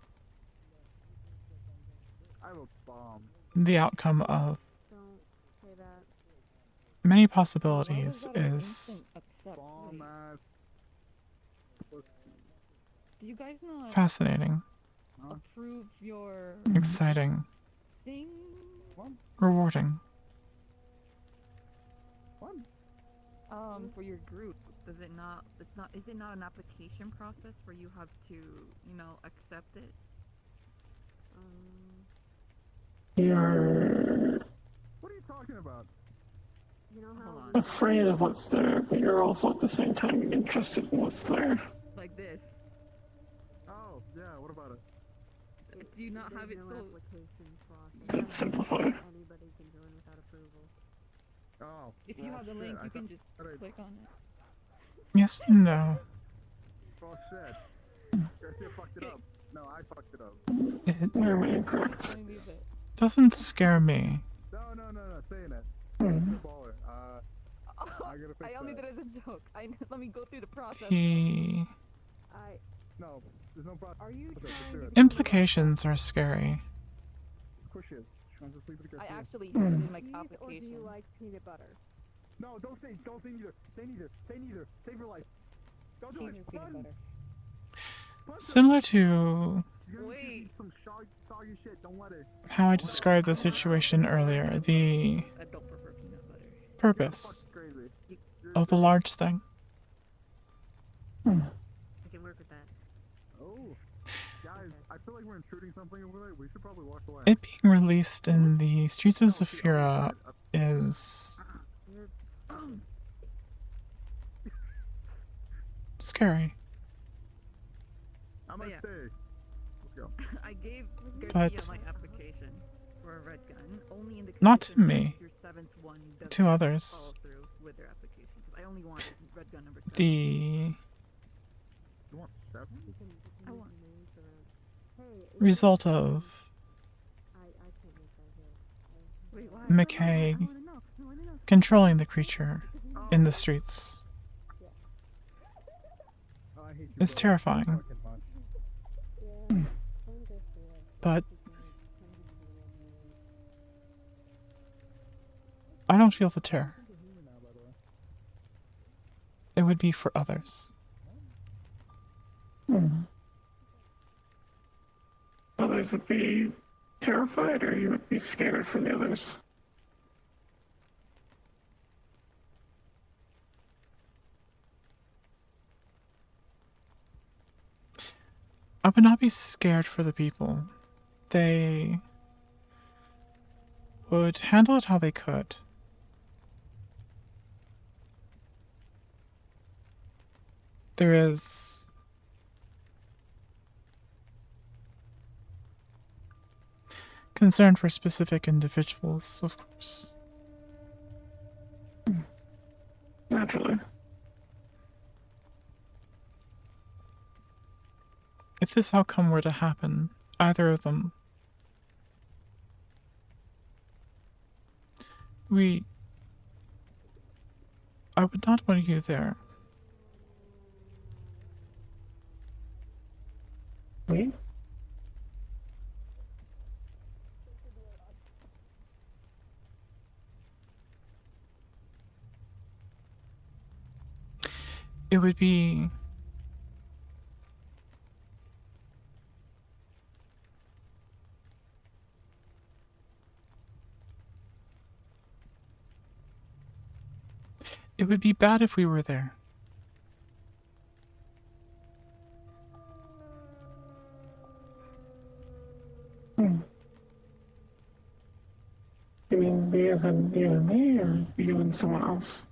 I have a bomb. the outcome of Don't say that. many possibilities is Bomb ass. Do you guys not fascinating, approve your exciting, thing? rewarding. For your group, does it not? It's not. Is it not an application process where you have to, accept it? You're What are you talking about? You know how afraid of what's there, but you're also at the same time interested in what's there. Like this. Oh, yeah, what about it? Do you not have it no so? application process. To simplify. Anybody can join without approval. Oh. If you have the link, you can just click on it. Yes, no. Oh shit. Garcia fucked it up. No, I fucked it up. It You're incorrect. Leave it. doesn't scare me. No, saying it. Baller. I gotta fix I only that. did it as a joke. Let me go through the process. No, there's no process. Are you Implications are scary. Of course she is. She wants to sleep with I Garcia. actually did my Cheese, or do application. you like peanut butter? No, don't say neither. Say neither. Say neither. Save your life. Don't do it. Run. Similar to Wait. Some soggy shit. Don't let it. how I described the situation earlier, the I don't prefer peanut butter. purpose Crazy. of the large thing. I can work with that. Oh, guys, I feel like we're intruding something over there. We should probably walk away. It being released in the streets of Zafira is scary. I'm gonna stay. Let's go. I gave But Garcia my application for a red gun, only in the not to condition me, that your seventh one doesn't to others. follow through with their application. 'Cause I only want red gun number 7. The You want 7? I want. result of Wait, why? McKay controlling the creature in the streets is terrifying. But I don't feel the terror. It would be for others. Others would be terrified, or you would be scared for the others? I would not be scared for the people. They would handle it how they could. There is concern for specific individuals, of course. Naturally. If this outcome were to happen, either of them, I would not want you there. Me? It would be bad if we were there. You mean me as in you and me, or you and someone else?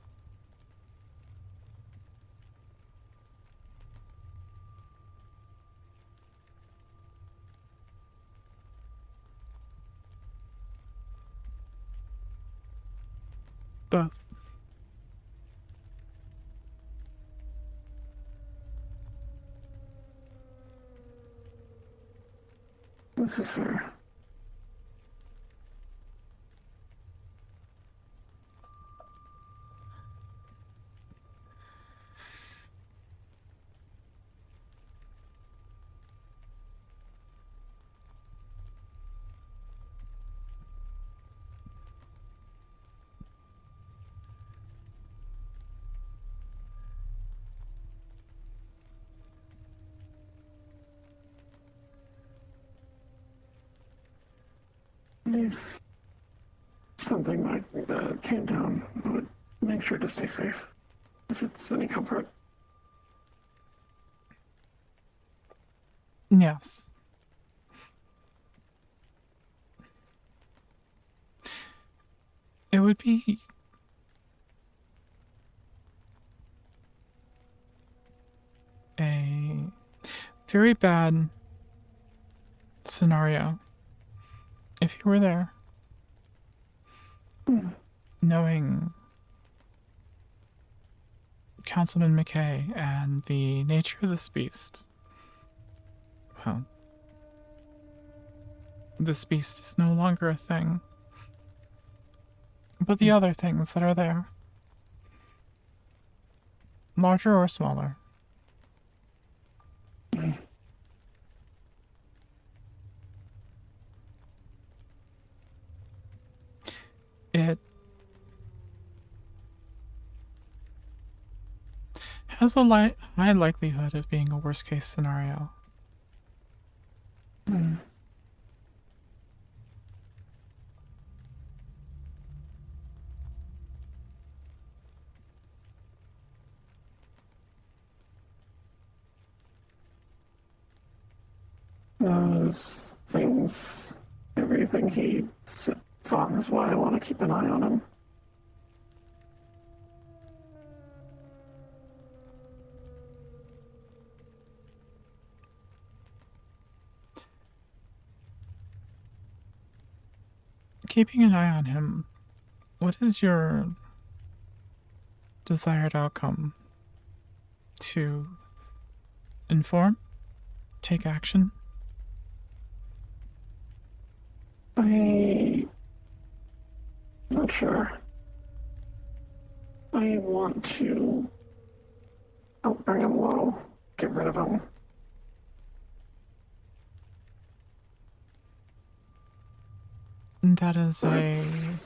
Both. This is fair. If something like that came down, I would make sure to stay safe. If it's any comfort. Yes. It would be a very bad scenario if you were there, knowing Councilman McKay and the nature of this beast. Well, this beast is no longer a thing, but the other things that are there, larger or smaller. It has a high likelihood of being a worst case scenario. Those things, everything he sits on is why I want to keep an eye on him. Keeping an eye on him, what is your desired outcome? To inform? Take action? I'm not sure. I want to help bring him low, get rid of him. That is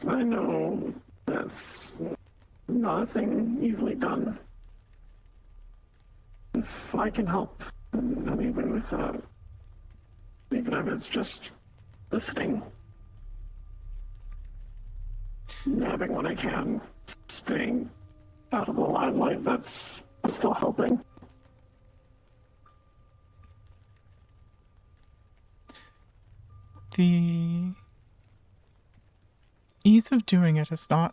I know that's not a thing easily done. If I can help in any way with that, even if it's just listening, nabbing when I can, staying out of the limelight, that's still helping. The ease of doing it is not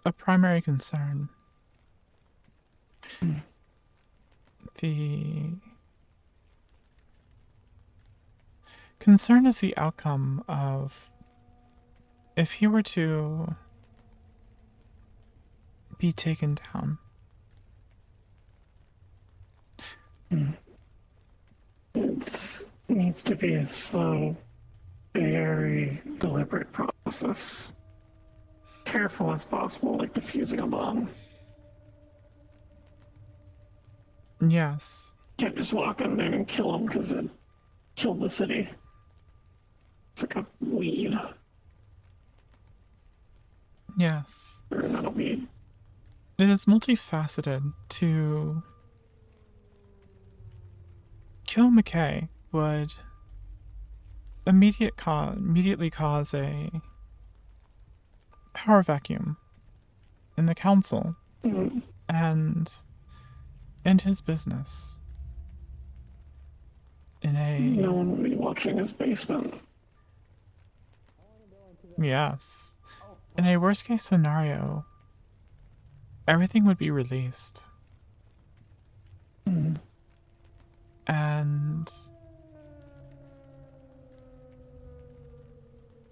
a primary concern. The concern is the outcome of if he were to be taken down. It needs to be a slow, very deliberate process. Careful as possible, like defusing a bomb. Yes. Can't just walk in there and kill him because it killed the city. It's like a weed. Yes. Or not a weed. It is multifaceted. To kill McKay would immediately cause a power vacuum in the council and end his business in a... No one would be watching his basement. Yes. In a worst case scenario, everything would be released. And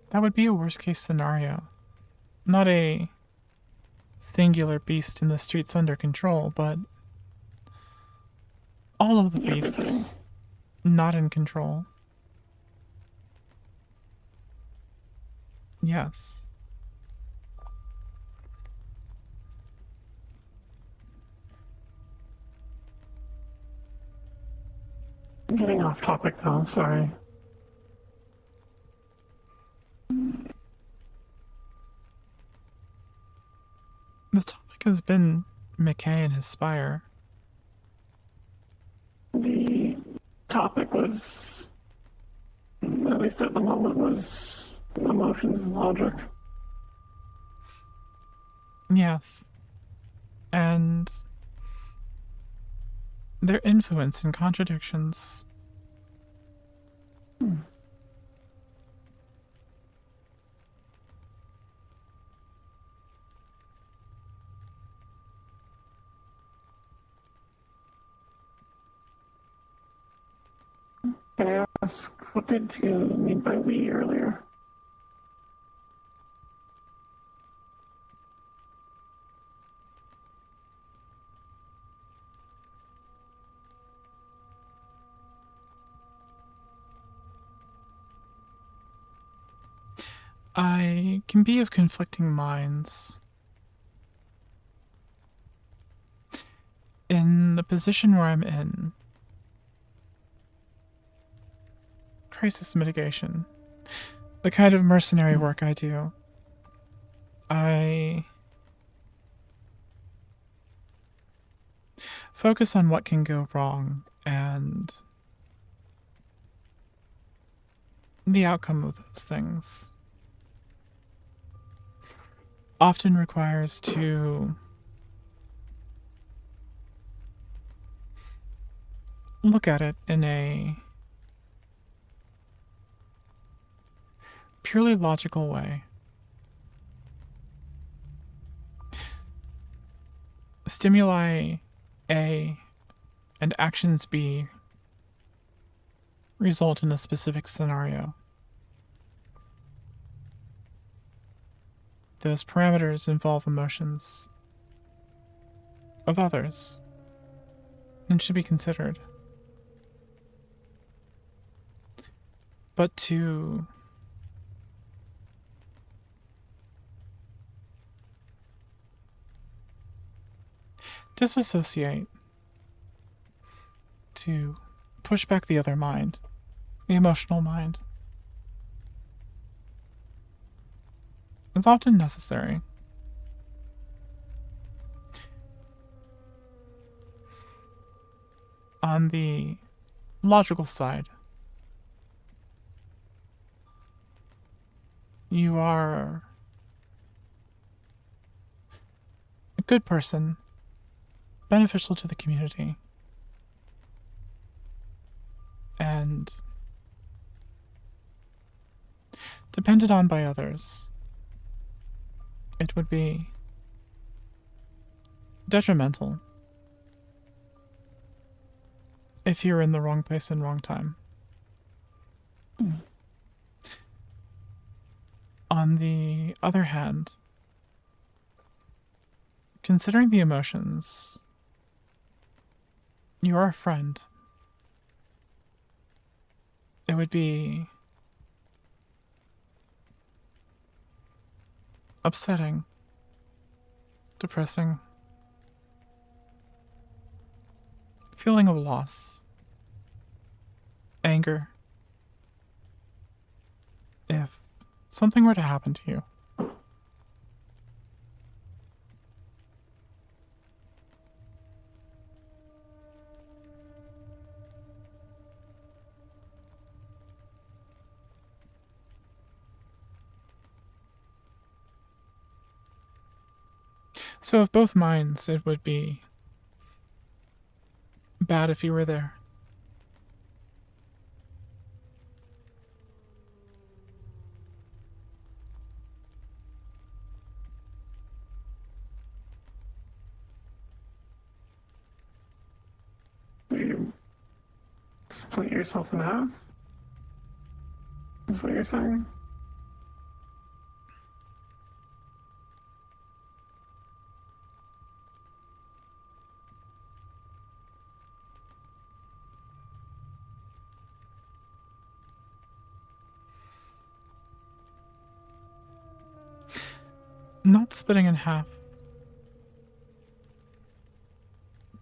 that would be a worst case scenario. Not a singular beast in the streets under control, but all of the beasts not in control. Yes. I'm getting off topic though, sorry. The topic has been McKay and his spire. The topic was, at least at the moment, was emotions and logic. Yes. And their influence and contradictions. Can I ask, what did you mean by we earlier? I can be of conflicting minds. In the position where I'm in, crisis mitigation, the kind of mercenary work I do, I focus on what can go wrong and the outcome of those things often requires to look at it in a purely logical way. Stimuli A and actions B result in a specific scenario. Those parameters involve emotions of others and should be considered. But to disassociate, to push back the other mind, the emotional mind, is often necessary. On the logical side, you are a good person, beneficial to the community, and depended on by others. It would be detrimental if you're in the wrong place and wrong time. On the other hand, considering the emotions, you are a friend. It would be upsetting, depressing, feeling of loss, anger, if something were to happen to you. So of both minds, it would be bad if you were there. You split yourself in half? Is what you're saying? Not splitting in half.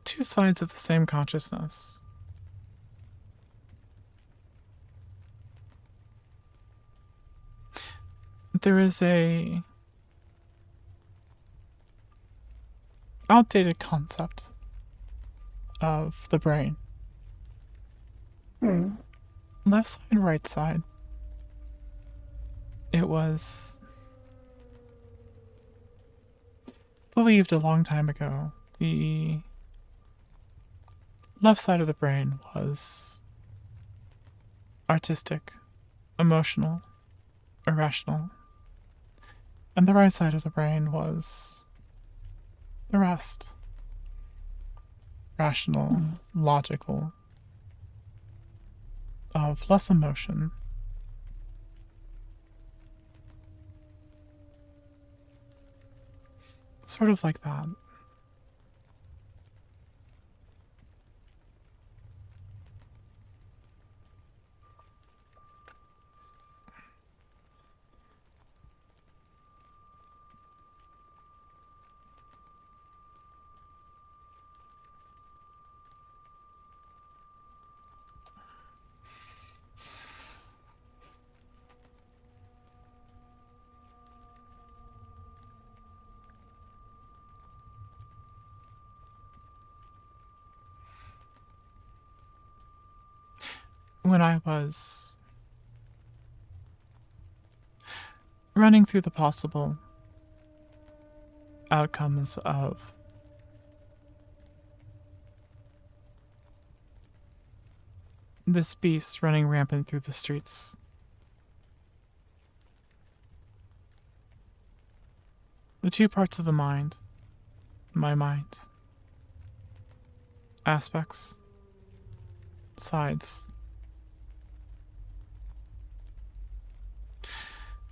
Two sides of the same consciousness. There is a outdated concept of the brain. Left side, right side. It was believed a long time ago the left side of the brain was artistic, emotional, irrational, and the right side of the brain was the rest. Rational, logical, of less emotion. Sort of like that. when I was running through the possible outcomes of this beast running rampant through the streets. The two parts of the mind, my mind, aspects, sides,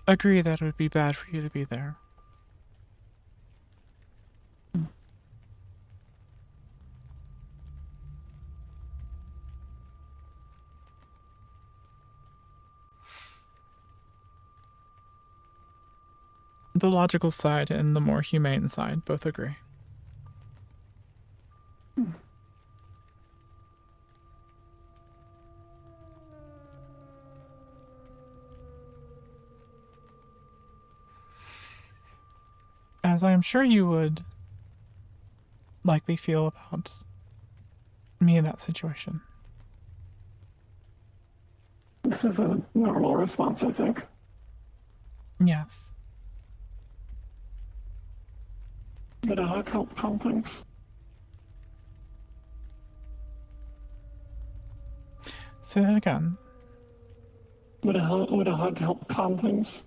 agree that it would be bad for you to be there. The logical side and the more humane side both agree. As I am sure you would likely feel about me in that situation. This is a normal response, I think. Yes. Would a hug help calm things? Say that again. Would a hug help calm things?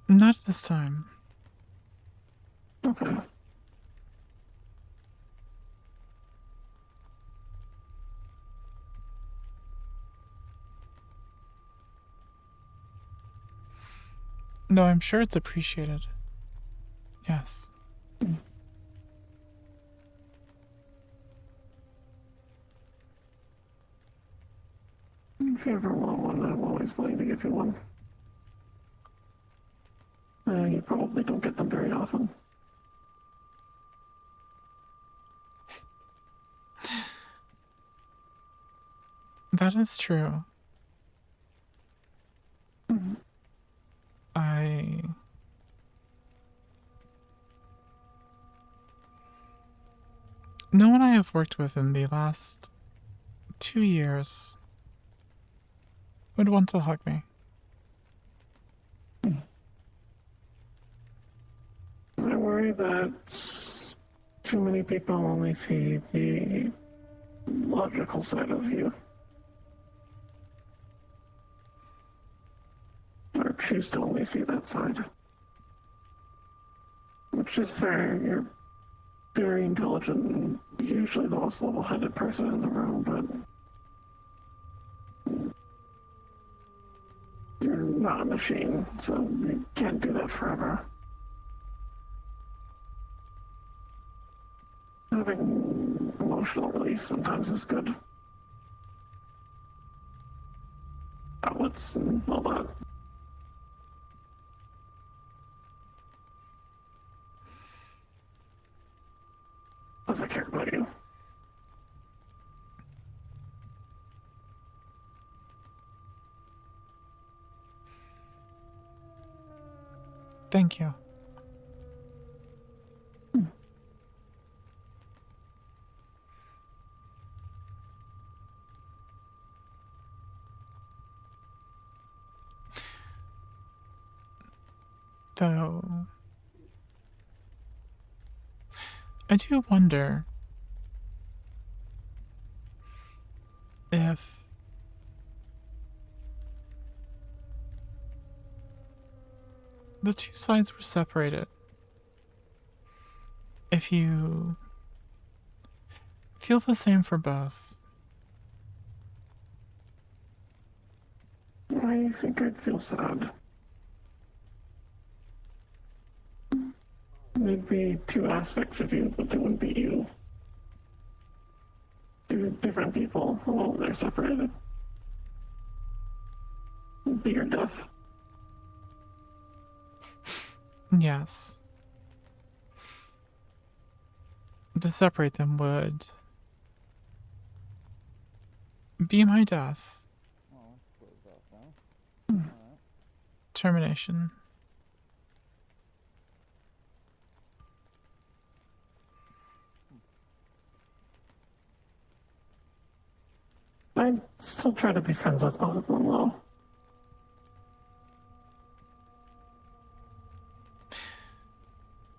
Not at this time. Okay. Though I'm sure it's appreciated. Yes. If you ever want one, I'm always willing to give you one. You probably don't get them very often. That is true. No one I have worked with in the last 2 years would want to hug me. I worry that too many people only see the logical side of you. Or choose to only see that side. Which is fair. You're very intelligent and usually the most level-headed person in the room, but you're not a machine, so you can't do that forever. Having emotional release sometimes is good. Outlets and all that. Because I care about you. Thank you. Though, I do wonder if the two sides were separated. If you feel the same for both. I think I'd feel sad. There'd be two aspects of you, but they wouldn't be you. Two different people, although they're separated. It'd be your death. Yes. To separate them would be my death. Termination. I still try to be friends with both of them, though.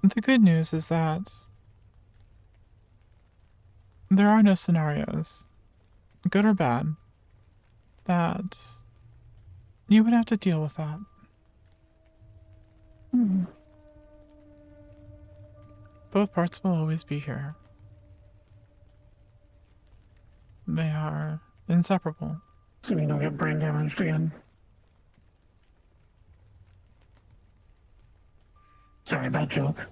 The good news is that there are no scenarios, good or bad, that you would have to deal with that. Both parts will always be here. They are inseparable. So you don't get brain damaged again. Sorry, bad joke.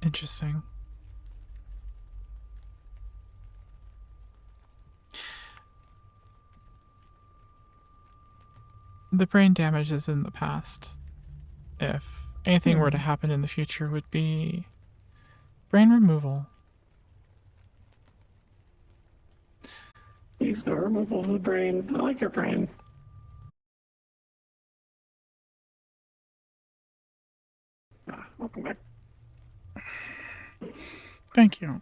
Interesting. The brain damage is in the past. If anything were to happen in the future, would be brain removal. Please no removal of the brain. I like your brain. Welcome back. Thank you.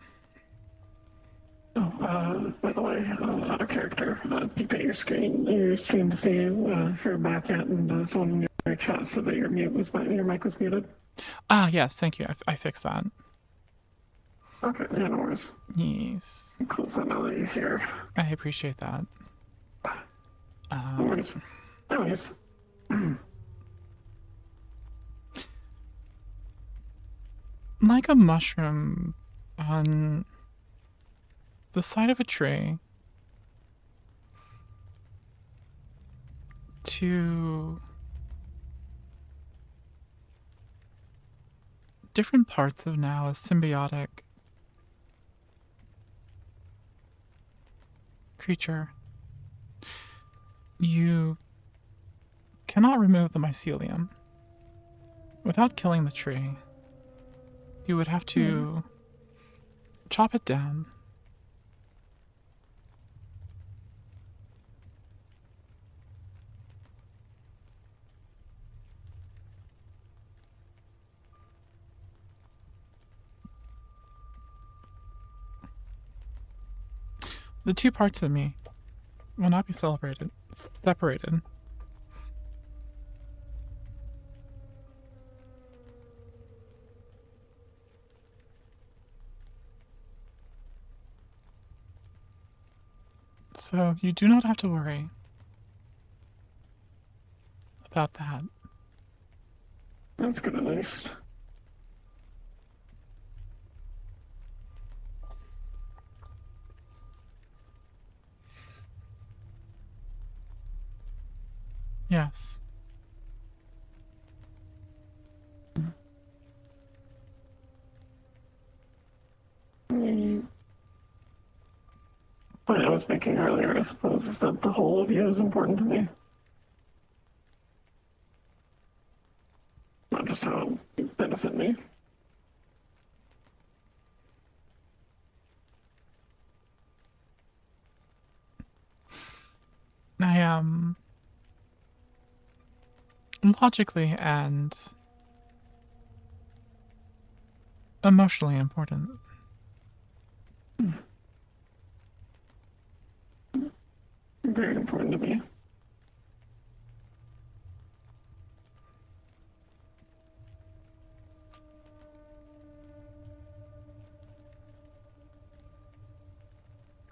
Oh, by the way, out of character, peep at your screen, your stream to see if you're back at, and someone in your chat said that your mic was muted. Ah, yes, thank you. I fixed that. Okay, yeah, no worries. Yes. Close that now that you're here. I appreciate that. No worries. Anyways. Like a mushroom on the side of a tree to different parts of now a symbiotic creature. You cannot remove the mycelium without killing the tree. You would have to chop it down. The two parts of me will not be separated. So you do not have to worry about that. That's good at least. Yes. The point I was making earlier, I suppose, is that the whole of you is important to me. Not just how it benefit me. I am logically and emotionally important. Very important to me.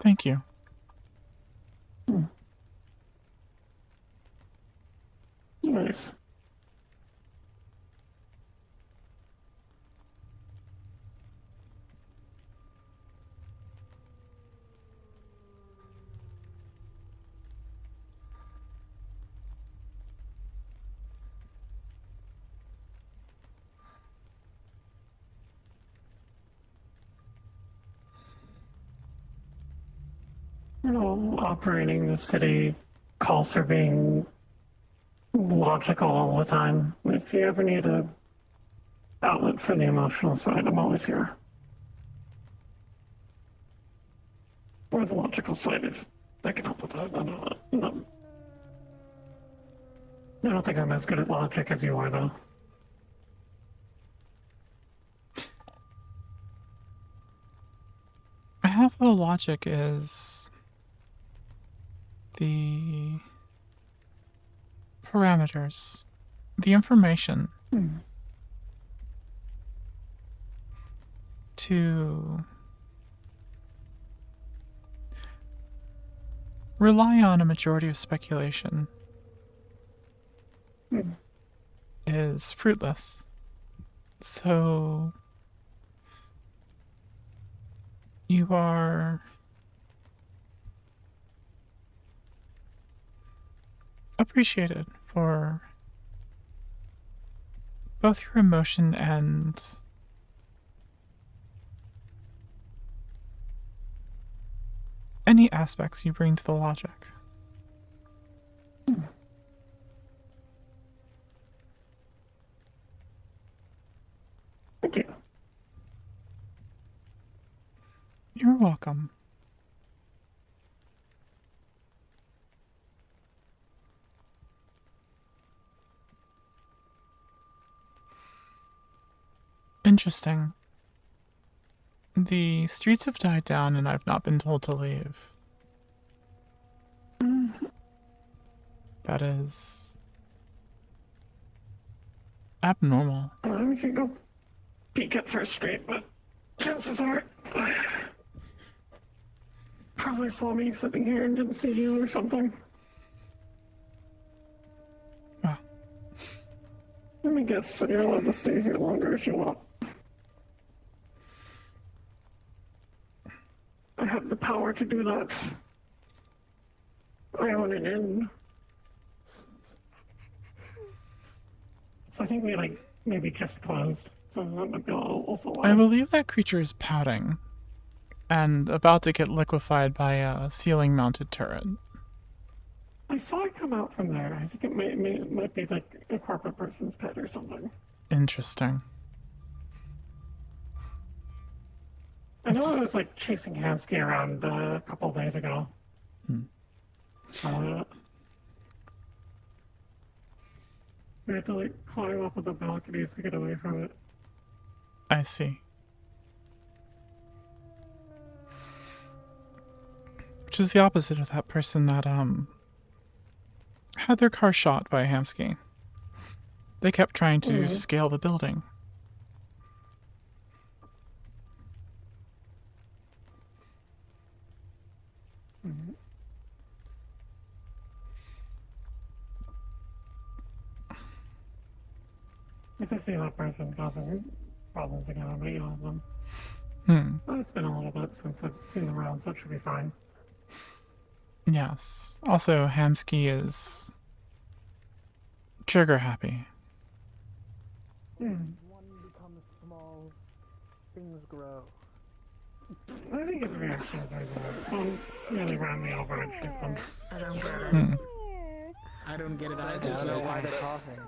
Thank you. Nice. You know, operating the city calls for being logical all the time. If you ever need a outlet for the emotional side, I'm always here. Or the logical side, if I can help with that. I don't think I'm as good at logic as you are, though. half of the logic is the parameters, the information to rely on a majority of speculation is fruitless. So you are appreciated for both your emotion and any aspects you bring to the logic. Thank you. You're welcome. Interesting. The streets have died down and I've not been told to leave. That is abnormal. We could go peek at First Street, but chances are probably saw me sitting here and didn't see you or something. Well. Let me guess, you're allowed to stay here longer if you want. I have the power to do that. I own an inn. So I think we, maybe just closed. So that might be also why. I believe that creature is pouting and about to get liquefied by a ceiling-mounted turret. I saw it come out from there. I think it might be like a corporate person's pet or something. Interesting. I know I was chasing Hansky around a couple days ago. We had to climb up on the balconies to get away from it. I see. Which is the opposite of that person that had their car shot by Hamsky. They kept trying to scale the building. If I see that person causing problems again, I may yell at them. But it's been a little bit since I've seen them around, so it should be fine. Yes. Also, Hamsky is trigger happy. One becomes small, things grow. I think his reaction is reasonable. Someone really ran me over and shit them. I don't get it. I don't get it I either. don't know why they're coughing.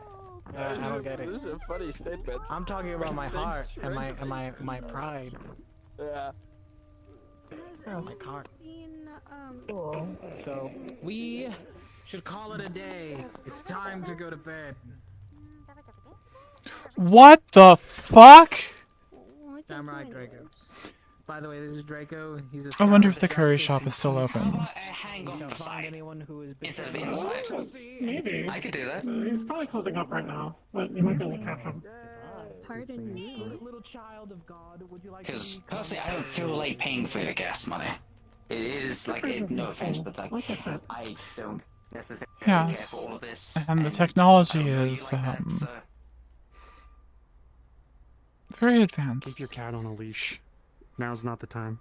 I don't get it. This is a funny statement. I'm talking about my heart and my pride. Yeah. Oh, my heart. So we should call it a day. It's time to go to bed. What the fuck? Damn right, Draco. By the way, this is Draco. He's a I wonder if the curry shop is still open. Hang off the side anyone who is instead of inside. Maybe. I could do that. He's probably closing up right now, but you might be able to catch him. Pardon me. Little child of God, would you like to Because personally, I don't feel like paying for your gas money. It is no offense, but I don't necessarily care Yes. for all of this. And the technology is very advanced. Keep your cat on a leash. Now's not the time.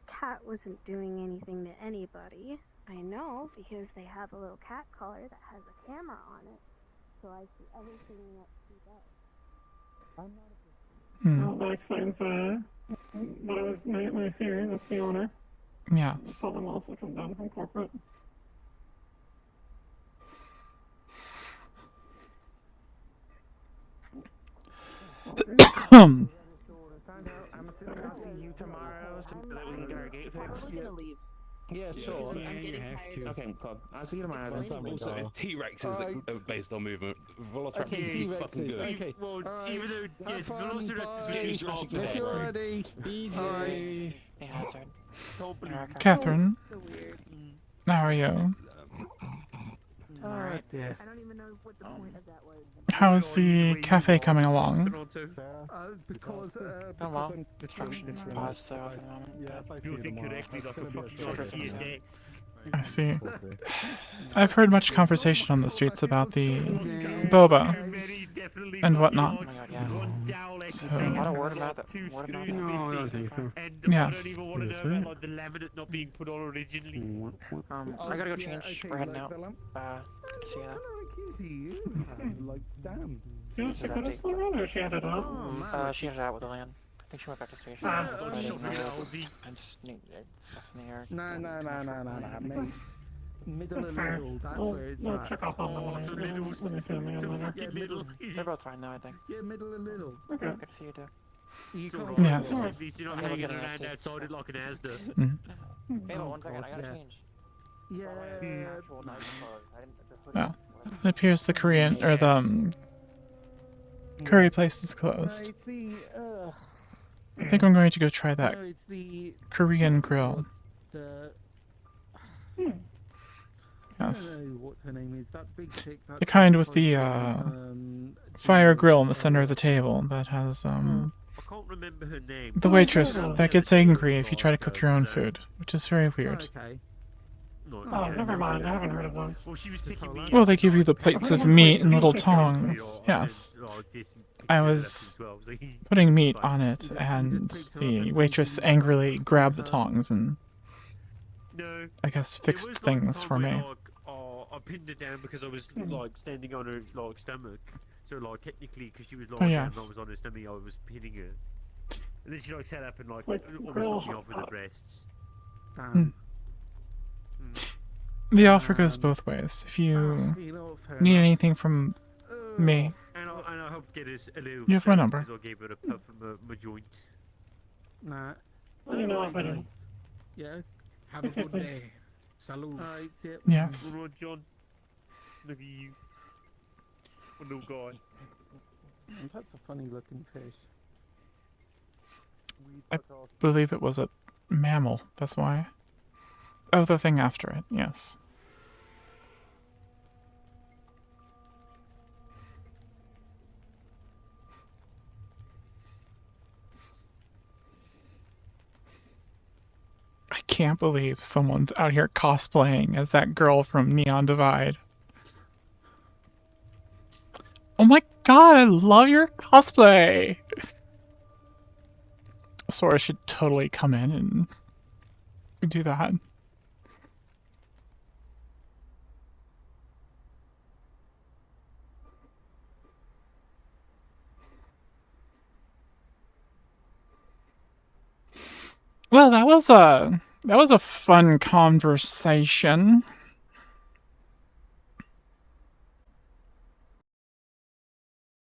Cat wasn't doing anything to anybody. I know because they have a little cat collar that has a camera on it, so I see everything that she does. I'm not Well, that explains what was my theory. That's the owner. Yes. Saw them also come down from corporate. I'm assuming I'll see you tomorrow so that we can get our gate fixed. We're gonna leave. Yeah, sure. Yeah, you have to. Okay, cool. I'll see you tomorrow. Also, it's T-Rexes that are based on movement. Velociraptors Okay, are fucking good. Okay. Well, even though Velociraptors were too smart for Let's that. you already. Easy. Alright. Catherine, how are you? Alright. Yeah. I don't even know what the point of that was. How's the cafe coming along? Because Oh well, I'm construction is paused so at the moment. Yeah, if I see Moving tomorrow, correctly it's like a gonna be fucking short Ikea term. desk. I see. I've heard much conversation on the streets about the boba and whatnot. Oh my god, yeah. A So, lot of word about that. Word about No, I don't think so. And yes. I don't even want to know about like the laminate not being put on originally. I gotta go change. Okay, We're heading like out. the lamp. Good to see you though. Cutie, like, damn. She was sick with us still around, or she had it out? Oh, man. She headed out with the land. I think she went back to station. Ah. So I didn't know. I just need in the air. No, mate. Middle That's and fair. middle, that's We'll- where it's we'll at. check up on them when I see them later. Yeah, middle. They're both fine now, I think. Yeah, middle and little. Okay. Good to see you too. You It's can't alright. Yes. At least you're not Yeah, hanging look at around it. outside it like an Asda. Hey, one second, I gotta yeah. change. Yeah. Actual night clothes. I didn't. Well, it appears the Korean or the curry place is No, closed. it's the, I think I'm going to go try that no, it's the, Korean grill. the, Yes. I don't know what her name is, that big chick. The kind with the fire grill in the center of the table that has I can't remember her name. the waitress that gets angry if you try to cook your own food, which is very weird. Okay. No, Oh, never mind. I haven't heard of those. Well, she was picking me Well, up. they give you the plates of meat in little tongs. Yes. I was putting meat on it, and the waitress angrily grabbed the tongs and No. I guess It fixed was, things like, for me. I pinned her down because I was like standing on her like stomach. So like technically, because she was Oh, lying down and yes. I was on her stomach, I was pinning her. And then she like sat up and like Like almost grill knocked me off with her hot. breasts. Hmm. The offer goes both ways. If you You know what, fair need enough. anything from me, And I helped get us a little. You have my fat number. because I gave her a puff of my joint. Nah. Well, you know if I do. Yeah. Have a good day. Salute. Alright, yeah. yes. All right, John. Look at you. A little guy. That's a funny looking fish. I believe it was a mammal. That's why. Oh, the thing after it. Yes. I can't believe someone's out here cosplaying as that girl from Neon Divide. Oh my god, I love your cosplay! Sora should totally come in and do that. Well, that was a fun conversation.